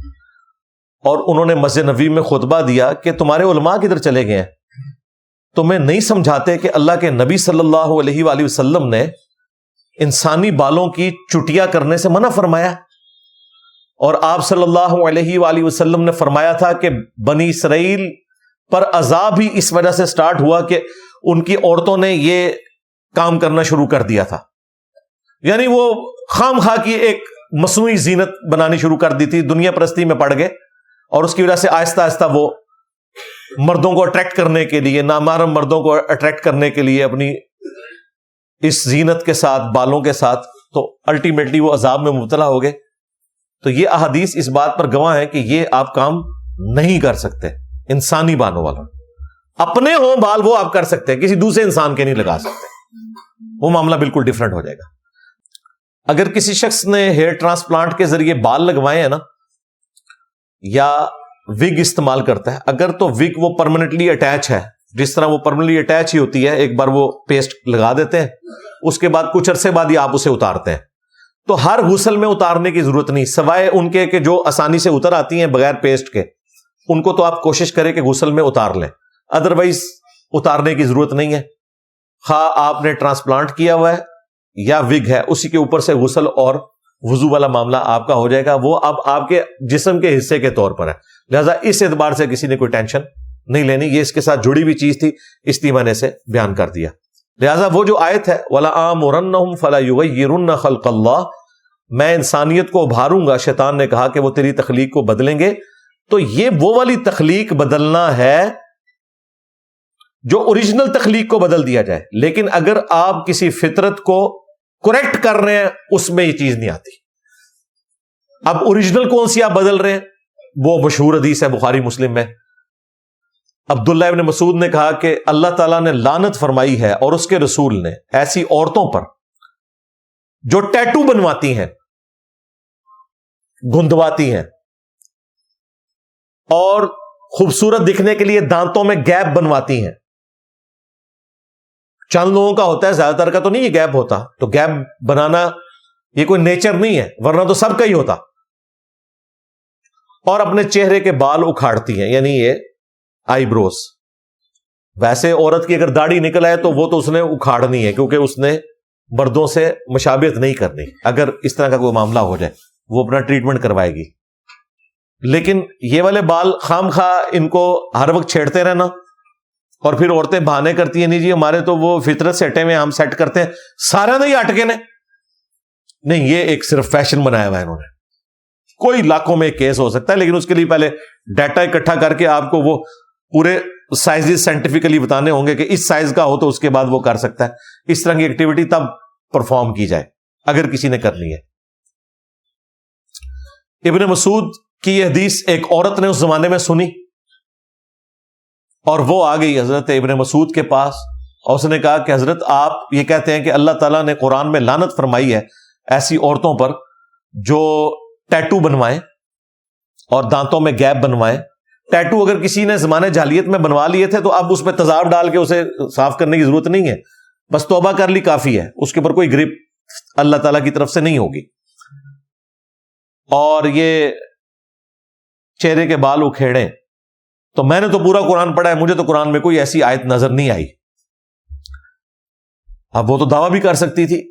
اور انہوں نے مسجد نبوی میں خطبہ دیا کہ تمہارے علماء کدھر چلے گئے ہیں؟ تمہیں نہیں سمجھاتے کہ اللہ کے نبی صلی اللہ علیہ وآلہ وسلم نے انسانی بالوں کی چٹیا کرنے سے منع فرمایا، اور آپ صلی اللہ علیہ وآلہ وسلم نے فرمایا تھا کہ بنی اسرائیل پر عذاب ہی اس وجہ سے سٹارٹ ہوا کہ ان کی عورتوں نے یہ کام کرنا شروع کر دیا تھا. یعنی وہ خام خواہ کی ایک مصنوعی زینت بنانی شروع کر دی تھی، دنیا پرستی میں پڑ گئے، اور اس کی وجہ سے آہستہ آہستہ وہ مردوں کو اٹریکٹ کرنے کے لیے، نامحرم مردوں کو اٹریکٹ کرنے کے لیے اپنی اس زینت کے ساتھ، بالوں کے ساتھ، تو الٹیمیٹلی وہ عذاب میں مبتلا ہو گئے. تو یہ احادیث اس بات پر گواہ ہے کہ یہ آپ کام نہیں کر سکتے. انسانی بالوں والا اپنے ہوں بال وہ آپ کر سکتے ہیں، کسی دوسرے انسان کے نہیں لگا سکتے، وہ معاملہ بالکل ڈیفرنٹ ہو جائے گا. اگر کسی شخص نے ہیئر ٹرانسپلانٹ کے ذریعے بال لگوائے ہیں نا، یا وگ استعمال کرتا ہے، اگر تو وگ وہ پرماننٹلی اٹیچ ہے، جس طرح وہ پرماننٹلی اٹیچ ہی ہوتی ہے، ایک بار وہ پیسٹ لگا دیتے ہیں، اس کے بعد کچھ عرصے بعد ہی آپ اسے اتارتے ہیں، تو ہر غسل میں اتارنے کی ضرورت نہیں، سوائے ان کے کہ جو آسانی سے اتر آتی ہیں بغیر پیسٹ کے، ان کو تو آپ کوشش کریں کہ غسل میں اتار لیں، ادروائز اتارنے کی ضرورت نہیں ہے. خواہ آپ نے ٹرانسپلانٹ کیا ہوا ہے یا وگ ہے، اسی کے اوپر سے غسل اور وضو والا معاملہ آپ کا ہو جائے گا. وہ اب آپ کے جسم کے حصے کے طور پر ہے، لہذا اس اعتبار سے کسی نے کوئی ٹینشن نہیں لینی. یہ اس کے ساتھ جڑی ہوئی چیز تھی، اس لیے میں نے اسے بیان کر دیا. لہذا وہ جو آیت ہے وَلَآمُرَنَّهُمْ فَلَيُغَيِّرُنَّ خَلْقَ اللَّهِ، میں انسانیت کو ابھاروں گا، شیطان نے کہا کہ وہ تیری تخلیق کو بدلیں گے. تو یہ وہ والی تخلیق بدلنا ہے جو اوریجنل تخلیق کو بدل دیا جائے. لیکن اگر آپ کسی فطرت کو کریکٹ کر رہے ہیں، اس میں یہ چیز نہیں آتی. اب اوریجنل کون سی آپ بدل رہے ہیں؟ وہ مشہور حدیث ہے بخاری مسلم میں، عبداللہ ابن مسعود نے کہا کہ اللہ تعالیٰ نے لعنت فرمائی ہے اور اس کے رسول نے ایسی عورتوں پر جو ٹیٹو بنواتی ہیں، گندواتی ہیں، اور خوبصورت دکھنے کے لیے دانتوں میں گیپ بنواتی ہیں. چند لوگوں کا ہوتا ہے، زیادہ تر کا تو نہیں یہ گیپ ہوتا، تو گیپ بنانا یہ کوئی نیچر نہیں ہے، ورنہ تو سب کا ہی ہوتا. اور اپنے چہرے کے بال اکھاڑتی ہیں، یعنی یہ آئی بروز. ویسے عورت کی اگر داڑھی نکل آئے تو وہ تو اس نے اکھاڑنی ہے، کیونکہ اس نے مردوں سے مشابہت نہیں کرنی. اگر اس طرح کا کوئی معاملہ ہو جائے وہ اپنا ٹریٹمنٹ کروائے گی. لیکن یہ والے بال خام خواہ ان کو ہر وقت چھیڑتے رہنا، اور پھر عورتیں بہانے کرتی ہیں، نہیں جی ہمارے تو وہ فطرت سے ہٹے ہوئے، ہم سیٹ کرتے ہیں، سارا نہیں اٹکے نے. نہیں، یہ ایک صرف فیشن بنایا ہوا ہے انہوں نے. کوئی لاکھوں میں ایک کیس ہو سکتا ہے، لیکن اس کے لیے پہلے ڈیٹا اکٹھا کر کے آپ کو وہ پورے سائزز سائنٹیفکلی بتانے ہوں گے کہ اس سائز کا ہو تو اس کے بعد وہ کر سکتا ہے. اس طرح کی ایکٹیویٹی تب پرفارم کی جائے اگر کسی نے کرنی ہے. ابن مسعود کی یہ حدیث ایک عورت نے اس زمانے میں سنی، اور وہ آ گئی حضرت ابن مسعود کے پاس، اور اس نے کہا کہ حضرت آپ یہ کہتے ہیں کہ اللہ تعالیٰ نے قرآن میں لعنت فرمائی ہے ایسی عورتوں پر جو ٹیٹو بنوائیں اور دانتوں میں گیپ بنوائیں. ٹیٹو اگر کسی نے زمانے جاہلیت میں بنوا لیے تھے تو اب اس پہ تیزاب ڈال کے اسے صاف کرنے کی ضرورت نہیں ہے، بس توبہ کر لی کافی ہے، اس کے اوپر کوئی گرپ اللہ تعالیٰ کی طرف سے نہیں ہوگی. اور یہ چہرے کے بال اکھیڑیں، تو میں نے تو پورا قرآن پڑھا ہے، مجھے تو قرآن میں کوئی ایسی آیت نظر نہیں آئی. اب وہ تو دعویٰ بھی کر سکتی تھی،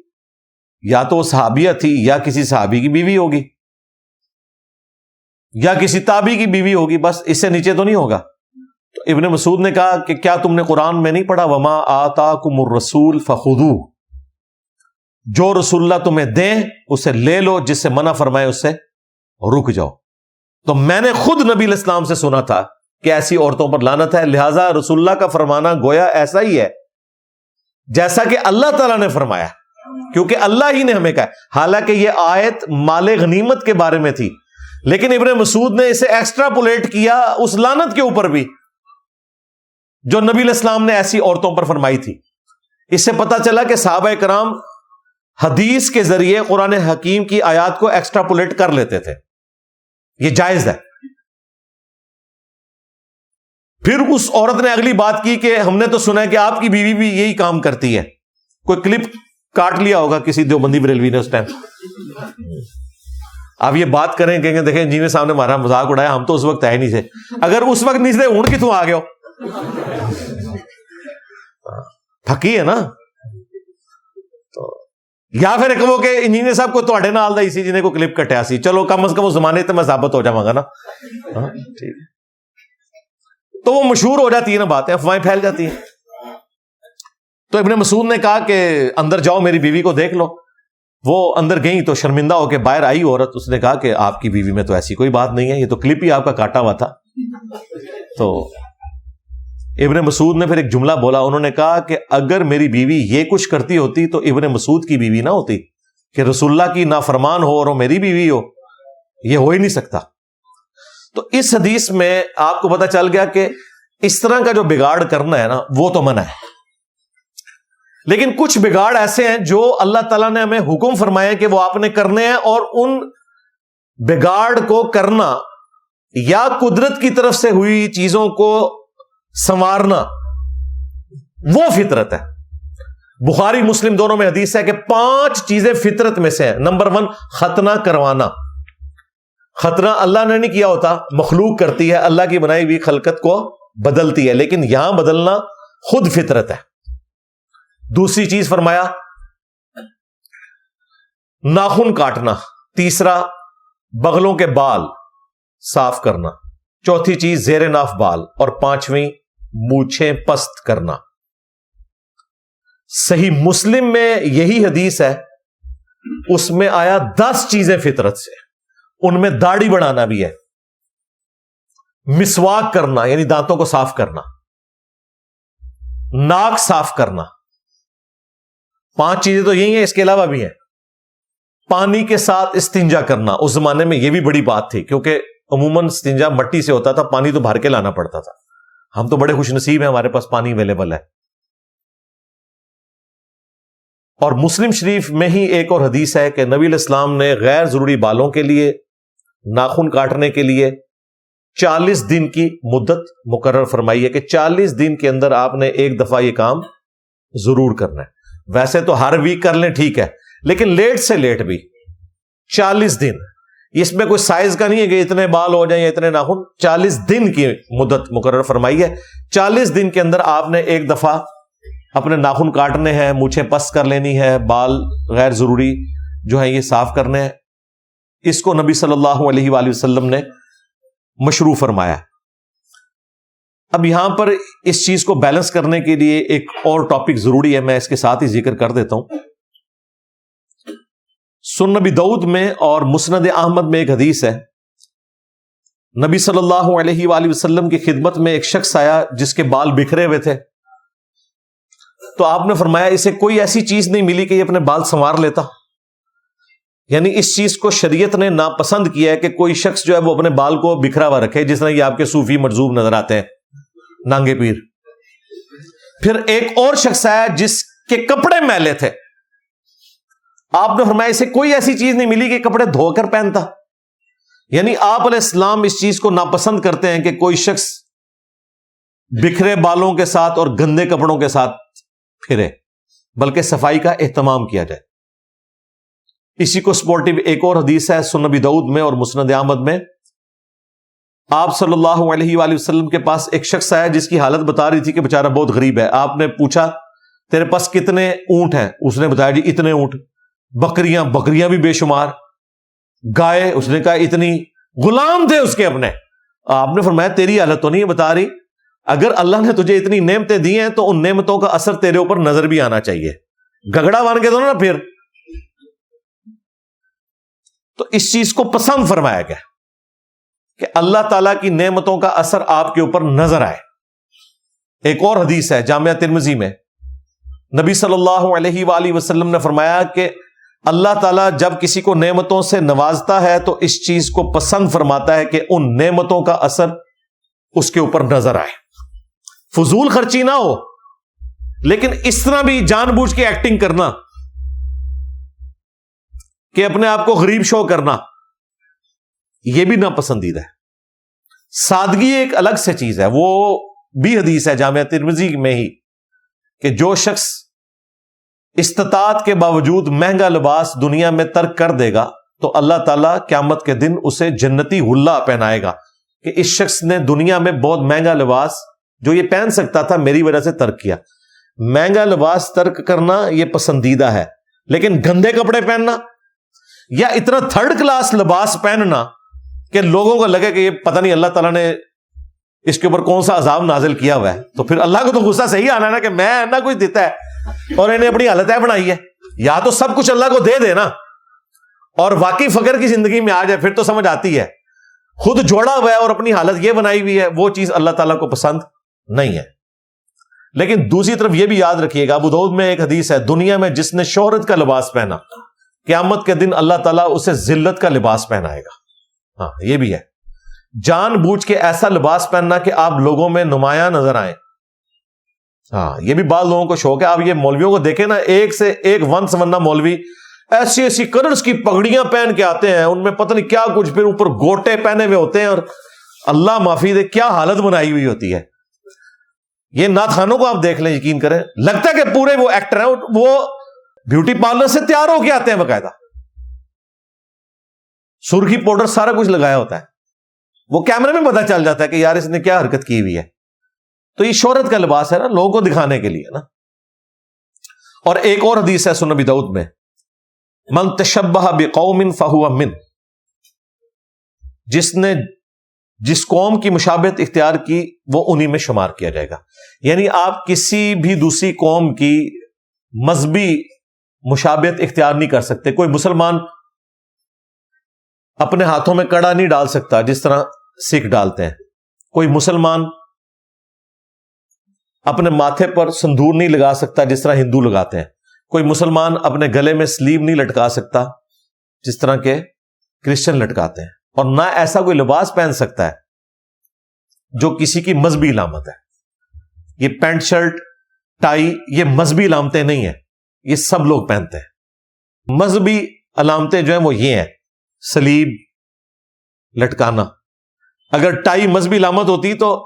یا تو وہ صحابیہ تھی، یا کسی صحابی کی بیوی ہوگی، یا کسی تابعی کی بیوی ہوگی، بس اس سے نیچے تو نہیں ہوگا. تو ابن مسعود نے کہا کہ کیا تم نے قرآن میں نہیں پڑھا وما آتاکم الرسول فخذوہ، جو رسول اللہ تمہیں دیں اسے لے لو، جس سے منع فرمائے اس سے رک جاؤ. تو میں نے خود نبی علیہ السلام سے سنا تھا کہ ایسی عورتوں پر لعنت ہے، لہٰذا رسول اللہ کا فرمانا گویا ایسا ہی ہے جیسا کہ اللہ تعالیٰ نے فرمایا، کیونکہ اللہ ہی نے ہمیں کہا. حالانکہ یہ آیت مال غنیمت کے بارے میں تھی لیکن ابن مسعود نے اسے ایکسٹراپولیٹ کیا اس لعنت کے اوپر بھی جو نبی علیہ السلام نے ایسی عورتوں پر فرمائی تھی. اس سے پتا چلا کہ صحابہ کرام حدیث کے ذریعے قرآن حکیم کی آیات کو ایکسٹراپولیٹ کر لیتے تھے. یہ جائز ہے. پھر اس عورت نے اگلی بات کی کہ ہم نے تو سنا ہے کہ آپ کی بیوی بھی یہی کام کرتی ہے. کوئی کلپ کاٹ لیا ہوگا کسی دیوبندی بریلوی نے اس ٹائم. آپ یہ بات کریں کہ دیکھیں انجینئر صاحب نے ہمارا مذاق اڑایا, ہم تو اس وقت آئے نہیں تھے. اگر اس وقت نہیں تھے اونٹ کی تو آ گئے ہو, پھکی ہے نا. تو یا پھر کہو کہ انجینئر صاحب کو تواڈے نال دا اسی جنہیں کو کلپ کٹیا سی, چلو کم از کم اس زمانے تے میں ثابت ہو جاواں گا نا. ٹھیک ہے, تو وہ مشہور ہو جاتی ہے نا باتیں, افواہیں پھیل جاتی ہیں. تو ابن مسعود نے کہا کہ اندر جاؤ میری بیوی کو دیکھ لو. وہ اندر گئی تو شرمندہ ہو کے باہر آئی عورت. اس نے کہا کہ آپ کی بیوی میں تو ایسی کوئی بات نہیں ہے, یہ تو کلپ ہی آپ کا کاٹا ہوا تھا. تو ابن مسعود نے پھر ایک جملہ بولا, انہوں نے کہا کہ اگر میری بیوی یہ کچھ کرتی ہوتی تو ابن مسعود کی بیوی نہ ہوتی, کہ رسول اللہ کی نافرمان ہو اور وہ میری بیوی ہو, یہ ہو ہی نہیں سکتا. تو اس حدیث میں آپ کو پتہ چل گیا کہ اس طرح کا جو بگاڑ کرنا ہے نا وہ تو منع ہے. لیکن کچھ بگاڑ ایسے ہیں جو اللہ تعالیٰ نے ہمیں حکم فرمایا کہ وہ آپ نے کرنے ہیں, اور ان بگاڑ کو کرنا یا قدرت کی طرف سے ہوئی چیزوں کو سنوارنا وہ فطرت ہے. بخاری مسلم دونوں میں حدیث ہے کہ 5 چیزیں فطرت میں سے ہیں. نمبر 1 ختنہ کروانا. ختنہ اللہ نے نہیں کیا ہوتا, مخلوق کرتی ہے, اللہ کی بنائی ہوئی خلقت کو بدلتی ہے, لیکن یہاں بدلنا خود فطرت ہے. دوسری چیز فرمایا ناخن کاٹنا. تیسرا بغلوں کے بال صاف کرنا. چوتھی چیز زیر ناف بال. اور 5ویں مونچھیں پست کرنا. صحیح مسلم میں یہی حدیث ہے, اس میں آیا 10 چیزیں فطرت سے. ان میں داڑھی بڑھانا بھی ہے, مسواک کرنا یعنی دانتوں کو صاف کرنا, ناک صاف کرنا. 5 چیزیں تو یہی ہیں, اس کے علاوہ بھی ہیں. پانی کے ساتھ استنجا کرنا. اس زمانے میں یہ بھی بڑی بات تھی کیونکہ عموماً استنجا مٹی سے ہوتا تھا, پانی تو بھر کے لانا پڑتا تھا. ہم تو بڑے خوش نصیب ہیں, ہمارے پاس پانی اویلیبل ہے. اور مسلم شریف میں ہی ایک اور حدیث ہے کہ نبی علیہ السلام نے غیر ضروری بالوں کے لیے, ناخن کاٹنے کے لیے 40 دن کی مدت مقرر فرمائی ہے کہ 40 دن کے اندر آپ نے ایک دفعہ یہ کام ضرور کرنا ہے. ویسے تو ہر ویک کر لیں ٹھیک ہے, لیکن لیٹ سے لیٹ بھی 40 دن. اس میں کوئی سائز کا نہیں ہے کہ اتنے بال ہو جائیں یا اتنے ناخن. 40 دن کی مدت مقرر فرمائی ہے. 40 دن کے اندر آپ نے ایک دفعہ اپنے ناخن کاٹنے ہیں, مونچھیں پس کر لینی ہے, بال غیر ضروری جو ہیں یہ صاف کرنے ہیں. اس کو نبی صلی اللہ علیہ وآلہ وسلم نے مشروع فرمایا. اب یہاں پر اس چیز کو بیلنس کرنے کے لیے ایک اور ٹاپک ضروری ہے, میں اس کے ساتھ ہی ذکر کر دیتا ہوں. سنن نبی داؤد میں اور مسند احمد میں ایک حدیث ہے, نبی صلی اللہ علیہ وآلہ وسلم کی خدمت میں ایک شخص آیا جس کے بال بکھرے ہوئے تھے. تو آپ نے فرمایا اسے کوئی ایسی چیز نہیں ملی کہ یہ اپنے بال سنوار لیتا. یعنی اس چیز کو شریعت نے ناپسند کیا ہے کہ کوئی شخص جو ہے وہ اپنے بال کو بکھرا ہوا رکھے, جس طرح یہ آپ کے صوفی مجذوب نظر آتے ہیں, نانگے پیر. پھر ایک اور شخص آیا جس کے کپڑے میلے تھے. آپ نے فرمایا اسے کوئی ایسی چیز نہیں ملی کہ کپڑے دھو کر پہنتا. یعنی آپ علیہ السلام اس چیز کو ناپسند کرتے ہیں کہ کوئی شخص بکھرے بالوں کے ساتھ اور گندے کپڑوں کے ساتھ پھرے, بلکہ صفائی کا اہتمام کیا جائے. اسی کو سپورٹو ایک اور حدیث ہے سنن نبی داؤد میں اور مسند احمد میں. آپ صلی اللہ علیہ وآلہ وسلم کے پاس ایک شخص آیا جس کی حالت بتا رہی تھی کہ بیچارہ بہت غریب ہے. آپ نے پوچھا تیرے پاس کتنے اونٹ ہیں؟ اس نے بتایا جی اتنے اونٹ. بکریاں بھی بے شمار, گائے اس نے کہا اتنی, غلام تھے اس کے اپنے. آپ نے فرمایا تیری حالت تو نہیں بتا رہی, اگر اللہ نے تجھے اتنی نعمتیں دی ہیں تو ان نعمتوں کا اثر تیرے اوپر نظر بھی آنا چاہیے. گگڑا بن کے تو نا پھر. تو اس چیز کو پسند فرمایا گیا کہ اللہ تعالیٰ کی نعمتوں کا اثر آپ کے اوپر نظر آئے. ایک اور حدیث ہے جامعہ ترمذی میں, نبی صلی اللہ علیہ وآلہ وسلم نے فرمایا کہ اللہ تعالیٰ جب کسی کو نعمتوں سے نوازتا ہے تو اس چیز کو پسند فرماتا ہے کہ ان نعمتوں کا اثر اس کے اوپر نظر آئے. فضول خرچی نہ ہو، لیکن اس طرح بھی جان بوجھ کے ایکٹنگ کرنا کہ اپنے آپ کو غریب شو کرنا، یہ بھی ناپسندیدہ ہے. سادگی ایک الگ سے چیز ہے. وہ بھی حدیث ہے جامعہ ترمذی میں ہی کہ جو شخص استطاعت کے باوجود مہنگا لباس دنیا میں ترک کر دے گا تو اللہ تعالیٰ قیامت کے دن اسے جنتی حلہ پہنائے گا کہ اس شخص نے دنیا میں بہت مہنگا لباس جو یہ پہن سکتا تھا میری وجہ سے ترک کیا. مہنگا لباس ترک کرنا یہ پسندیدہ ہے، لیکن گندے کپڑے پہننا یا اتنا تھرڈ کلاس لباس پہننا کہ لوگوں کو لگے کہ یہ پتہ نہیں اللہ تعالیٰ نے اس کے اوپر کون سا عذاب نازل کیا ہوا ہے، تو پھر اللہ کو تو غصہ صحیح آنا ہے نا کہ میں نہ کچھ دیتا ہے اور انہیں اپنی حالت بنائی ہے. یا تو سب کچھ اللہ کو دے دے نا اور واقعی فقر کی زندگی میں آ جائے، پھر تو سمجھ آتی ہے. خود جوڑا ہوا ہے اور اپنی حالت یہ بنائی ہوئی ہے، وہ چیز اللہ تعالیٰ کو پسند نہیں ہے. لیکن دوسری طرف یہ بھی یاد رکھیے گا، ابو داؤد میں ایک حدیث ہے، دنیا میں جس نے شہرت کا لباس پہنا قیامت کے دن اللہ تعالیٰ اسے ذلت کا لباس پہنائے گا. ہاں یہ بھی ہے، جان بوجھ کے ایسا لباس پہننا کہ آپ لوگوں میں نمایاں نظر آئیں. ہاں یہ بھی بعض لوگوں کو شوق ہے. آپ یہ مولویوں کو دیکھیں نا، ایک سے ایک ون سمنا مولوی ایسی ایسی کلرز کی پگڑیاں پہن کے آتے ہیں، ان میں پتہ نہیں کیا کچھ، پھر اوپر گوٹے پہنے ہوئے ہوتے ہیں اور اللہ معافی دے کیا حالت بنائی ہوئی ہوتی ہے. یہ نعت خانوں کو آپ دیکھ لیں، یقین کریں لگتا ہے کہ پورے وہ ایکٹر ہیں. وہ بیوٹی پارلر سے تیار ہو کے آتے ہیں، باقاعدہ سرخی پاؤڈر سارا کچھ لگایا ہوتا ہے. وہ کیمرے میں پتہ چل جاتا ہے کہ یار اس نے کیا حرکت کی ہوئی ہے. تو یہ شہرت کا لباس ہے نا، لوگوں کو دکھانے کے لیے نا. اور ایک اور حدیث ہے سنن ابی داؤد میں، من تشبہ بقوم فہو من، جس نے جس قوم کی مشابہت اختیار کی وہ انہی میں شمار کیا جائے گا. یعنی آپ کسی بھی دوسری قوم کی مذہبی مشابہت اختیار نہیں کر سکتے. کوئی مسلمان اپنے ہاتھوں میں کڑا نہیں ڈال سکتا جس طرح سکھ ڈالتے ہیں. کوئی مسلمان اپنے ماتھے پر سندور نہیں لگا سکتا جس طرح ہندو لگاتے ہیں. کوئی مسلمان اپنے گلے میں سلیو نہیں لٹکا سکتا جس طرح کے کرسچن لٹکاتے ہیں. اور نہ ایسا کوئی لباس پہن سکتا ہے جو کسی کی مذہبی علامت ہے. یہ پینٹ شرٹ ٹائی یہ مذہبی علامتیں نہیں ہیں، یہ سب لوگ پہنتے ہیں. مذہبی علامتیں جو ہیں وہ یہ ہیں، سلیب لٹکانا. اگر ٹائی مذہبی علامت ہوتی تو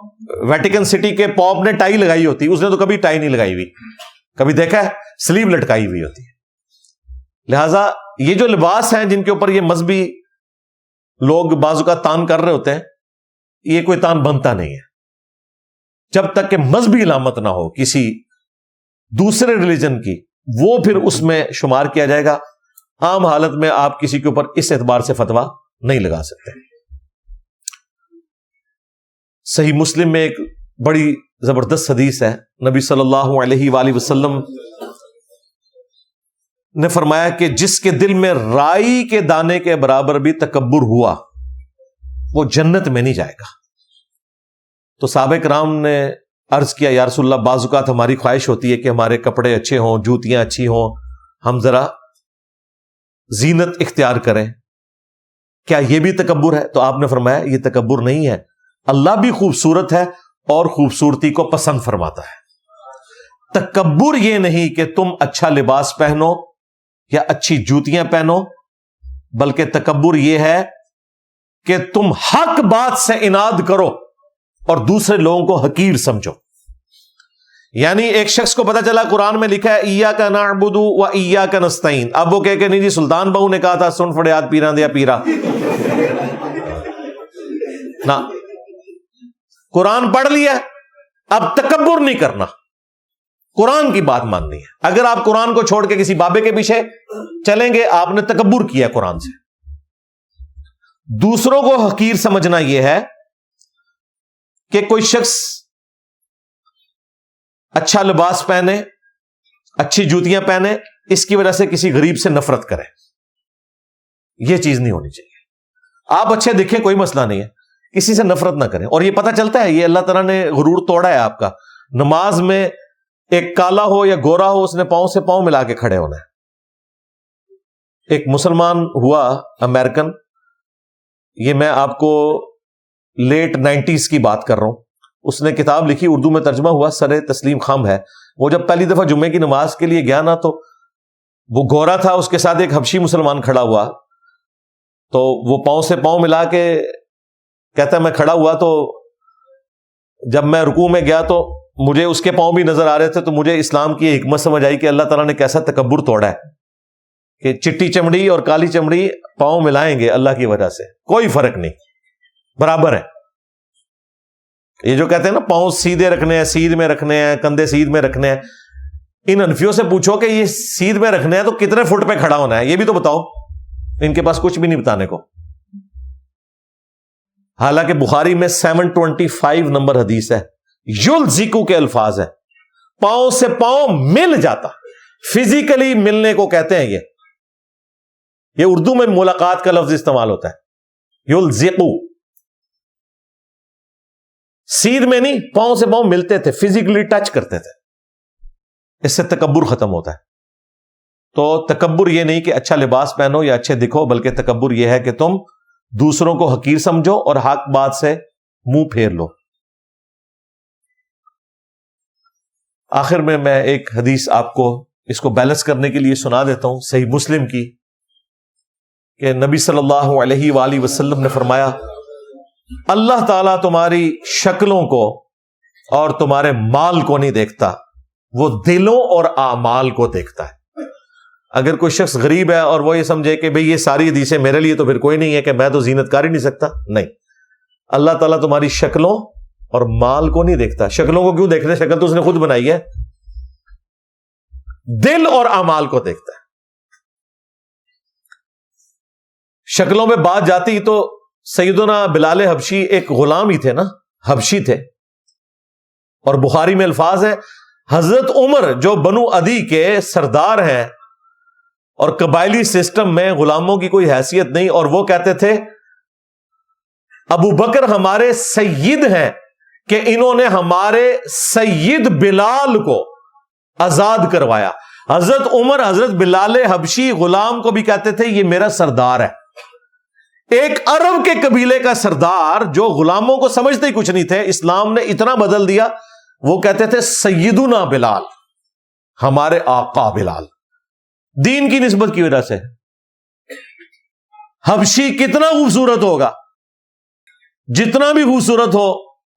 ویٹیکن سٹی کے پاپ نے ٹائی لگائی ہوتی، اس نے تو کبھی ٹائی نہیں لگائی ہوئی. کبھی دیکھا ہے؟ سلیو لٹکائی ہوئی ہوتی ہے. لہذا یہ جو لباس ہیں جن کے اوپر یہ مذہبی لوگ بازو کا تان کر رہے ہوتے ہیں، یہ کوئی تان بنتا نہیں ہے جب تک کہ مذہبی علامت نہ ہو کسی دوسرے ریلیجن کی. وہ پھر اس میں شمار کیا جائے گا. عام حالت میں آپ کسی کے اوپر اس اعتبار سے فتویٰ نہیں لگا سکتے. صحیح مسلم میں ایک بڑی زبردست حدیث ہے، نبی صلی اللہ علیہ وآلہ وسلم نے فرمایا کہ جس کے دل میں رائی کے دانے کے برابر بھی تکبر ہوا وہ جنت میں نہیں جائے گا. تو صحابہ کرام نے عرض کیا یا رسول اللہ، بعض اوقات ہماری خواہش ہوتی ہے کہ ہمارے کپڑے اچھے ہوں، جوتیاں اچھی ہوں، ہم ذرا زینت اختیار کریں، کیا یہ بھی تکبر ہے؟ تو آپ نے فرمایا یہ تکبر نہیں ہے، اللہ بھی خوبصورت ہے اور خوبصورتی کو پسند فرماتا ہے. تکبر یہ نہیں کہ تم اچھا لباس پہنو یا اچھی جوتیاں پہنو، بلکہ تکبر یہ ہے کہ تم حق بات سے اناد کرو اور دوسرے لوگوں کو حقیر سمجھو. یعنی ایک شخص کو پتا چلا قرآن میں لکھا ہے ایاک نعبد و ایاک نستعین، اب وہ کہ نہیں جی سلطان بہو نے کہا تھا سن فڑیات پیران دیا پیرا نہ، قرآن پڑھ لیا اب تکبر نہیں کرنا، قرآن کی بات ماننی ہے. اگر آپ قرآن کو چھوڑ کے کسی بابے کے پیچھے چلیں گے آپ نے تکبر کیا قرآن سے. دوسروں کو حقیر سمجھنا یہ ہے کہ کوئی شخص اچھا لباس پہنے، اچھی جوتیاں پہنے، اس کی وجہ سے کسی غریب سے نفرت کرے. یہ چیز نہیں ہونی چاہیے. آپ اچھے دکھیں کوئی مسئلہ نہیں ہے، کسی سے نفرت نہ کریں. اور یہ پتہ چلتا ہے یہ اللہ تعالیٰ نے غرور توڑا ہے آپ کا. نماز میں ایک کالا ہو یا گورا ہو، اس نے پاؤں سے پاؤں ملا کے کھڑے ہونا ہے. ایک مسلمان ہوا امریکن، یہ میں آپ کو لیٹ 90s کی بات کر رہا ہوں، اس نے کتاب لکھی، اردو میں ترجمہ ہوا، سر تسلیم خام ہے۔ وہ جب پہلی دفعہ جمعے کی نماز کے لیے گیا نا، تو وہ گورا تھا، اس کے ساتھ ایک حبشی مسلمان کھڑا ہوا، تو وہ پاؤں سے پاؤں ملا کے کہتا ہے میں کھڑا ہوا، تو جب میں رکوع میں گیا تو مجھے اس کے پاؤں بھی نظر آ رہے تھے، تو مجھے اسلام کی حکمت سمجھ آئی کہ اللہ تعالیٰ نے کیسا تکبر توڑا ہے کہ چٹی چمڑی اور کالی چمڑی پاؤں ملائیں گے اللہ کی وجہ سے، کوئی فرق نہیں، برابر ہے۔ یہ جو کہتے ہیں نا پاؤں سیدھے رکھنے ہیں، سیدھ میں رکھنے ہیں، کندھے سیدھ میں رکھنے ہیں، ان انفیوں سے پوچھو کہ یہ سیدھ میں رکھنے ہیں تو کتنے فٹ پہ کھڑا ہونا ہے، یہ بھی تو بتاؤ۔ ان کے پاس کچھ بھی نہیں بتانے کو، حالانکہ بخاری میں 725 نمبر حدیث ہے، یلزقو کے الفاظ ہے، پاؤں سے پاؤں مل جاتا، فزیکلی ملنے کو کہتے ہیں۔ یہ اردو میں ملاقات کا لفظ استعمال ہوتا ہے، یلزقو، سیدھ میں نہیں، پاؤں سے پاؤں ملتے تھے، فزیکلی ٹچ کرتے تھے، اس سے تکبر ختم ہوتا ہے۔ تو تکبر یہ نہیں کہ اچھا لباس پہنو یا اچھے دکھو، بلکہ تکبر یہ ہے کہ تم دوسروں کو حقیر سمجھو اور حق بات سے منہ پھیر لو۔ آخر میں ایک حدیث آپ کو اس کو بیلنس کرنے کے لیے سنا دیتا ہوں، صحیح مسلم کی، کہ نبی صلی اللہ علیہ وآلہ وسلم نے فرمایا، اللہ تعالیٰ تمہاری شکلوں کو اور تمہارے مال کو نہیں دیکھتا، وہ دلوں اور اعمال کو دیکھتا ہے۔ اگر کوئی شخص غریب ہے اور وہ یہ سمجھے کہ بھئی یہ ساری حدیثیں میرے لیے تو پھر کوئی نہیں ہے، کہ میں تو زینت کر ہی نہیں سکتا، نہیں، اللہ تعالیٰ تمہاری شکلوں اور مال کو نہیں دیکھتا۔ شکلوں کو کیوں دیکھتے؟ شکل تو اس نے خود بنائی ہے، دل اور اعمال کو دیکھتا ہے۔ شکلوں میں بات جاتی تو سیدنا بلال حبشی ایک غلام ہی تھے نا، حبشی تھے، اور بخاری میں الفاظ ہے، حضرت عمر جو بنو عدی کے سردار ہیں اور قبائلی سسٹم میں غلاموں کی کوئی حیثیت نہیں، اور وہ کہتے تھے ابو بکر ہمارے سید ہیں کہ انہوں نے ہمارے سید بلال کو آزاد کروایا۔ حضرت عمر حضرت بلال حبشی غلام کو بھی کہتے تھے یہ میرا سردار ہے۔ ایک عرب کے قبیلے کا سردار جو غلاموں کو سمجھتے ہی کچھ نہیں تھے، اسلام نے اتنا بدل دیا، وہ کہتے تھے سیدنا بلال، ہمارے آقا بلال، دین کی نسبت کی وجہ سے۔ حبشی کتنا خوبصورت ہوگا، جتنا بھی خوبصورت ہو،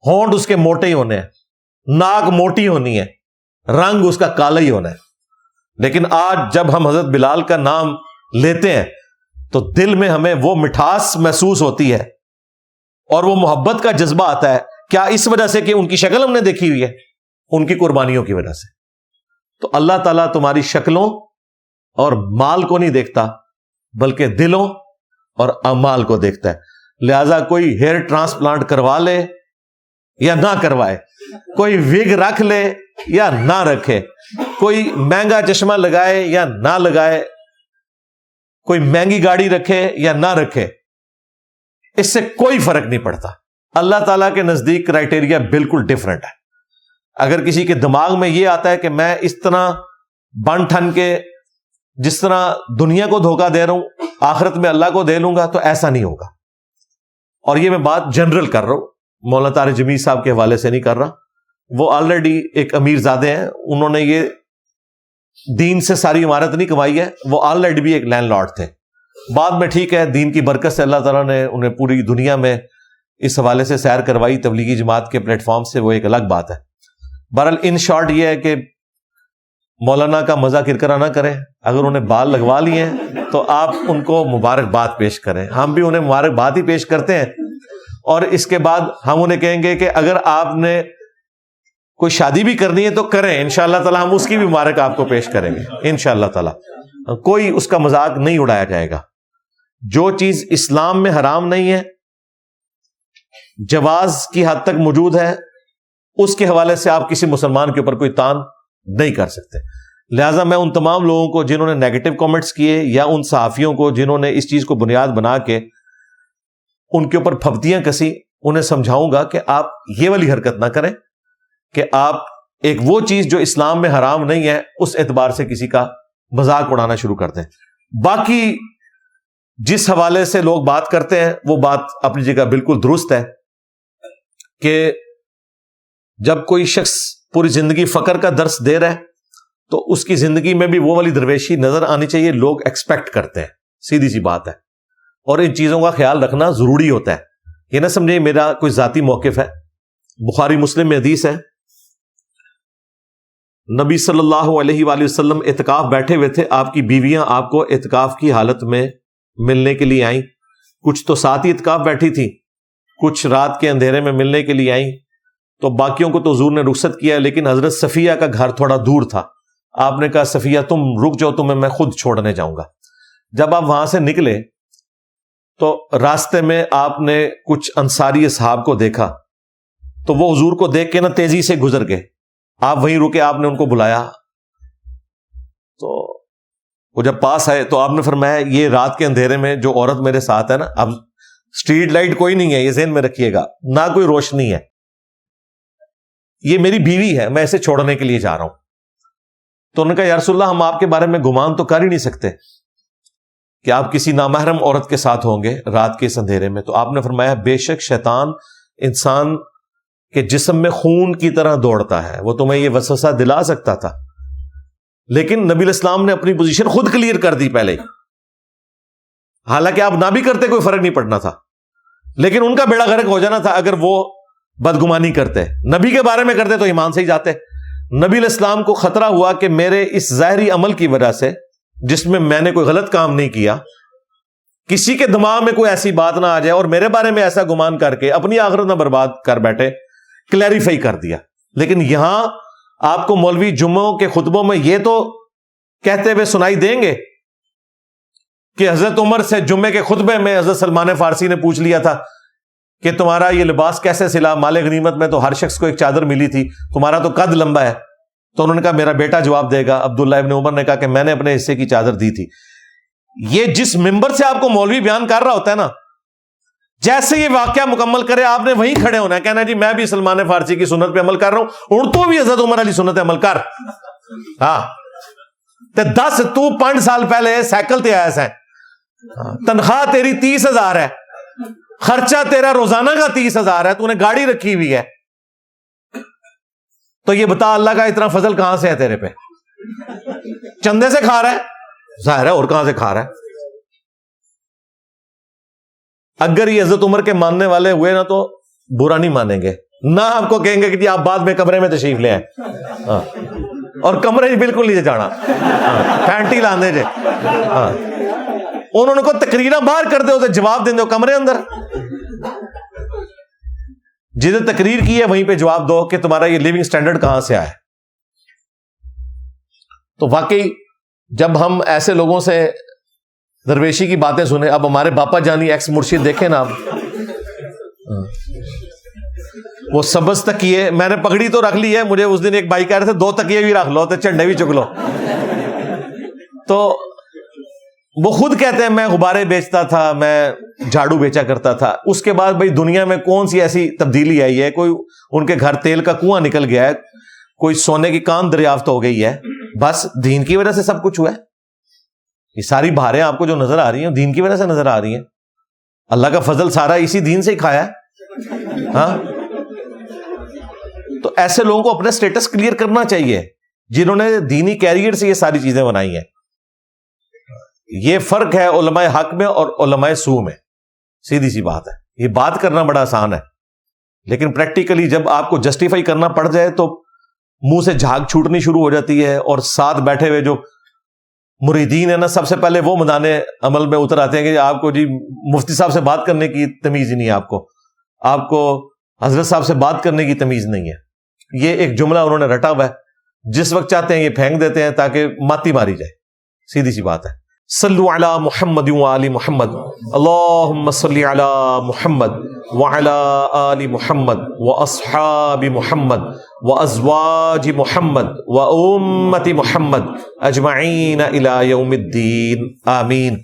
ہونٹ اس کے موٹے ہی ہونے ہیں، ناک موٹی ہونی ہے، رنگ اس کا کالا ہی ہونا ہے، لیکن آج جب ہم حضرت بلال کا نام لیتے ہیں تو دل میں ہمیں وہ مٹھاس محسوس ہوتی ہے اور وہ محبت کا جذبہ آتا ہے۔ کیا اس وجہ سے کہ ان کی شکل ہم نے دیکھی ہوئی ہے؟ ان کی قربانیوں کی وجہ سے۔ تو اللہ تعالیٰ تمہاری شکلوں اور مال کو نہیں دیکھتا، بلکہ دلوں اور اعمال کو دیکھتا ہے۔ لہذا کوئی ہیئر ٹرانسپلانٹ کروا لے یا نہ کروائے، کوئی وگ رکھ لے یا نہ رکھے، کوئی مہنگا چشمہ لگائے یا نہ لگائے، کوئی مہنگی گاڑی رکھے یا نہ رکھے، اس سے کوئی فرق نہیں پڑتا۔ اللہ تعالیٰ کے نزدیک کرائٹیریا بالکل ڈیفرنٹ ہے۔ اگر کسی کے دماغ میں یہ آتا ہے کہ میں اس طرح بن ٹھن کے جس طرح دنیا کو دھوکہ دے رہا ہوں آخرت میں اللہ کو دے لوں گا، تو ایسا نہیں ہوگا۔ اور یہ میں بات جنرل کر رہا ہوں، مولانا طارق جمیل صاحب کے حوالے سے نہیں کر رہا۔ وہ آلریڈی ایک امیر زادے ہیں، انہوں نے یہ دین سے ساری عمارت نہیں کمائی ہے، وہ آلریڈی بھی ایک لینڈ لارڈ تھے۔ بعد میں ٹھیک ہے، دین کی برکت سے اللہ تعالیٰ نے انہیں پوری دنیا میں اس حوالے سے سیر کروائی، تبلیغی جماعت کے پلیٹ فارم سے، وہ ایک الگ بات ہے۔ بہرحال ان شارٹ یہ ہے کہ مولانا کا مذاق کرکرا نہ کریں، اگر انہیں بال لگوا لیے ہیں تو آپ ان کو مبارکباد پیش کریں، ہم بھی انہیں مبارکباد ہی پیش کرتے ہیں، اور اس کے بعد ہم انہیں کہیں گے کہ اگر آپ نے کوئی شادی بھی کرنی ہے تو کریں، انشاءاللہ تعالی ہم اس کی بھی مبارک آپ کو پیش کریں گے انشاءاللہ تعالی، کوئی اس کا مذاق نہیں اڑایا جائے گا۔ جو چیز اسلام میں حرام نہیں ہے، جواز کی حد تک موجود ہے، اس کے حوالے سے آپ کسی مسلمان کے اوپر کوئی تان نہیں کر سکتے۔ لہٰذا میں ان تمام لوگوں کو جنہوں نے نیگیٹو کامنٹس کیے، یا ان صحافیوں کو جنہوں نے اس چیز کو بنیاد بنا کے ان کے اوپر پھپتیاں کسی، انہیں سمجھاؤں گا کہ آپ یہ والی حرکت نہ کریں کہ آپ ایک وہ چیز جو اسلام میں حرام نہیں ہے اس اعتبار سے کسی کا مذاق اڑانا شروع کر دیں۔ باقی جس حوالے سے لوگ بات کرتے ہیں وہ بات اپنی جگہ بالکل درست ہے کہ جب کوئی شخص پوری زندگی فقر کا درس دے رہا ہے تو اس کی زندگی میں بھی وہ والی درویشی نظر آنی چاہیے. لوگ ایکسپیکٹ کرتے ہیں, سیدھی سی بات ہے, اور ان چیزوں کا خیال رکھنا ضروری ہوتا ہے. یہ نہ سمجھے میرا کوئی ذاتی موقف ہے. بخاری مسلم میں حدیث ہے, نبی صلی اللہ علیہ وآلہ وسلم اعتکاف بیٹھے ہوئے تھے, آپ کی بیویاں آپ کو اعتکاف کی حالت میں ملنے کے لیے آئیں. کچھ تو ساتھ ہی اعتکاف بیٹھی تھی, کچھ رات کے اندھیرے میں ملنے کے لیے آئیں. تو باقیوں کو تو حضور نے رخصت کیا, لیکن حضرت صفیہ کا گھر تھوڑا دور تھا. آپ نے کہا صفیہ تم رک جاؤ, تمہیں میں خود چھوڑنے جاؤں گا. جب آپ وہاں سے نکلے تو راستے میں آپ نے کچھ انصاری اصحاب کو دیکھا, تو وہ حضور کو دیکھ کے نا تیزی سے گزر گئے. آپ وہیں رکے, آپ نے ان کو بلایا. تو وہ جب پاس آئے تو آپ نے فرمایا یہ رات کے اندھیرے میں جو عورت میرے ساتھ ہے نا, اب اسٹریٹ لائٹ کوئی نہیں ہے, یہ ذہن میں رکھیے گا, نہ کوئی روشنی ہے, یہ میری بیوی ہے, میں اسے چھوڑنے کے لیے جا رہا ہوں. تو انہوں نے کہا یا رسول اللہ, ہم آپ کے بارے میں گمان تو کر ہی نہیں سکتے کہ آپ کسی نامحرم عورت کے ساتھ ہوں گے رات کے اس اندھیرے میں. تو آپ نے فرمایا بے شک شیطان انسان کے جسم میں خون کی طرح دوڑتا ہے, وہ تمہیں یہ وسوسہ دلا سکتا تھا, لیکن نبی الاسلام نے اپنی پوزیشن خود کلیئر کر دی پہلے. حالانکہ آپ نہ بھی کرتے کوئی فرق نہیں پڑنا تھا, لیکن ان کا بیڑا غرق ہو جانا تھا اگر وہ بدگمانی کرتے. نبی کے بارے میں کرتے تو ایمان سے ہی جاتے. نبی علیہ السلام کو خطرہ ہوا کہ میرے اس ظاہری عمل کی وجہ سے, جس میں نے کوئی غلط کام نہیں کیا, کسی کے دماغ میں کوئی ایسی بات نہ آ جائے اور میرے بارے میں ایسا گمان کر کے اپنی آخرت نہ برباد کر بیٹھے. کلیریفائی کر دیا. لیکن یہاں آپ کو مولوی جمعوں کے خطبوں میں یہ تو کہتے ہوئے سنائی دیں گے کہ حضرت عمر سے جمعے کے خطبے میں حضرت سلمان فارسی نے پوچھ لیا تھا کہ تمہارا یہ لباس کیسے سلا, مال غنیمت میں تو ہر شخص کو ایک چادر ملی تھی, تمہارا تو قد لمبا ہے. تو انہوں نے کہا میرا بیٹا جواب دے گا. عبداللہ ابن عمر نے کہا کہ میں نے اپنے حصے کی چادر دی تھی. یہ جس ممبر سے آپ کو مولوی بیان کر رہا ہوتا ہے نا, جیسے یہ واقعہ مکمل کرے آپ نے وہیں کھڑے ہونا ہے, کہنا جی میں بھی سلمان فارسی کی سنت پہ عمل کر رہا ہوں, اور تو بھی حضرت عمر علی سنت پہ عمل کر. ہاں 5 سال پہلے سائیکل تے آیا سا, تنخواہ تیری 30,000 ہے, خرچہ تیرا روزانہ کا 30,000 ہے, تو نے گاڑی رکھی ہوئی ہے, تو یہ بتا اللہ کا اتنا فضل کہاں سے ہے تیرے پہ؟ چندے سے کھا رہا ہے ظاہر ہے, اور کہاں سے کھا رہا ہے؟ اگر یہ حضرت عمر کے ماننے والے ہوئے نا تو برا نہیں مانیں گے, نہ آپ کو کہیں گے کہ جی آپ بعد میں کمرے میں تشریف لے آئے, اور کمرے بالکل نہیں جانا, پینٹی لانے جے. انہوں نے کو تقریرہ باہر کر دے, اسے جواب دیں دو کمرے اندر. جسے تقریر کی ہے وہیں پہ جواب دو کہ تمہارا یہ لیونگ سٹینڈرڈ کہاں سے آیا. تو واقعی جب ہم ایسے لوگوں سے درویشی کی باتیں سنیں, اب ہمارے باپا جانی ایکس مرشد دیکھیں نا, وہ سبز تکیے, میں نے پگڑی تو رکھ لی ہے, مجھے اس دن ایک بھائی کہہ رہے تھے 2 تکیے بھی رکھ لو, تو چنڈے بھی چک لو. تو وہ خود کہتے ہیں میں غبارے بیچتا تھا, میں جھاڑو بیچا کرتا تھا. اس کے بعد بھائی دنیا میں کون سی ایسی تبدیلی آئی ہے, کوئی ان کے گھر تیل کا کنواں نکل گیا ہے, کوئی سونے کی کان دریافت ہو گئی ہے, بس دین کی وجہ سے سب کچھ ہوا ہے. یہ ساری بہاریں آپ کو جو نظر آ رہی ہیں دین کی وجہ سے نظر آ رہی ہیں. اللہ کا فضل سارا اسی دین سے ہی کھایا ہے. ہاں, تو ایسے لوگوں کو اپنا سٹیٹس کلیئر کرنا چاہیے جنہوں نے دینی کیریئر سے یہ ساری چیزیں بنائی ہیں. یہ فرق ہے علماء حق میں اور علماء سو میں, سیدھی سی بات ہے. یہ بات کرنا بڑا آسان ہے, لیکن پریکٹیکلی جب آپ کو جسٹیفائی کرنا پڑ جائے تو منہ سے جھاگ چھوٹنی شروع ہو جاتی ہے, اور ساتھ بیٹھے ہوئے جو مریدین ہے نا, سب سے پہلے وہ میدان عمل میں اتر آتے ہیں کہ آپ کو جی مفتی صاحب سے بات کرنے کی تمیز ہی نہیں ہے, آپ کو حضرت صاحب سے بات کرنے کی تمیز نہیں ہے. یہ ایک جملہ انہوں نے رٹا ہوا ہے, جس وقت چاہتے ہیں یہ پھینک دیتے ہیں تاکہ ماتی ماری جائے. سیدھی سی بات ہے. صلو علی محمد وآل محمد, اللہم صلی علی محمد وعلی آل محمد واصحاب محمد وازواج محمد وامت محمد اجمعین الی یوم الدین, آمین.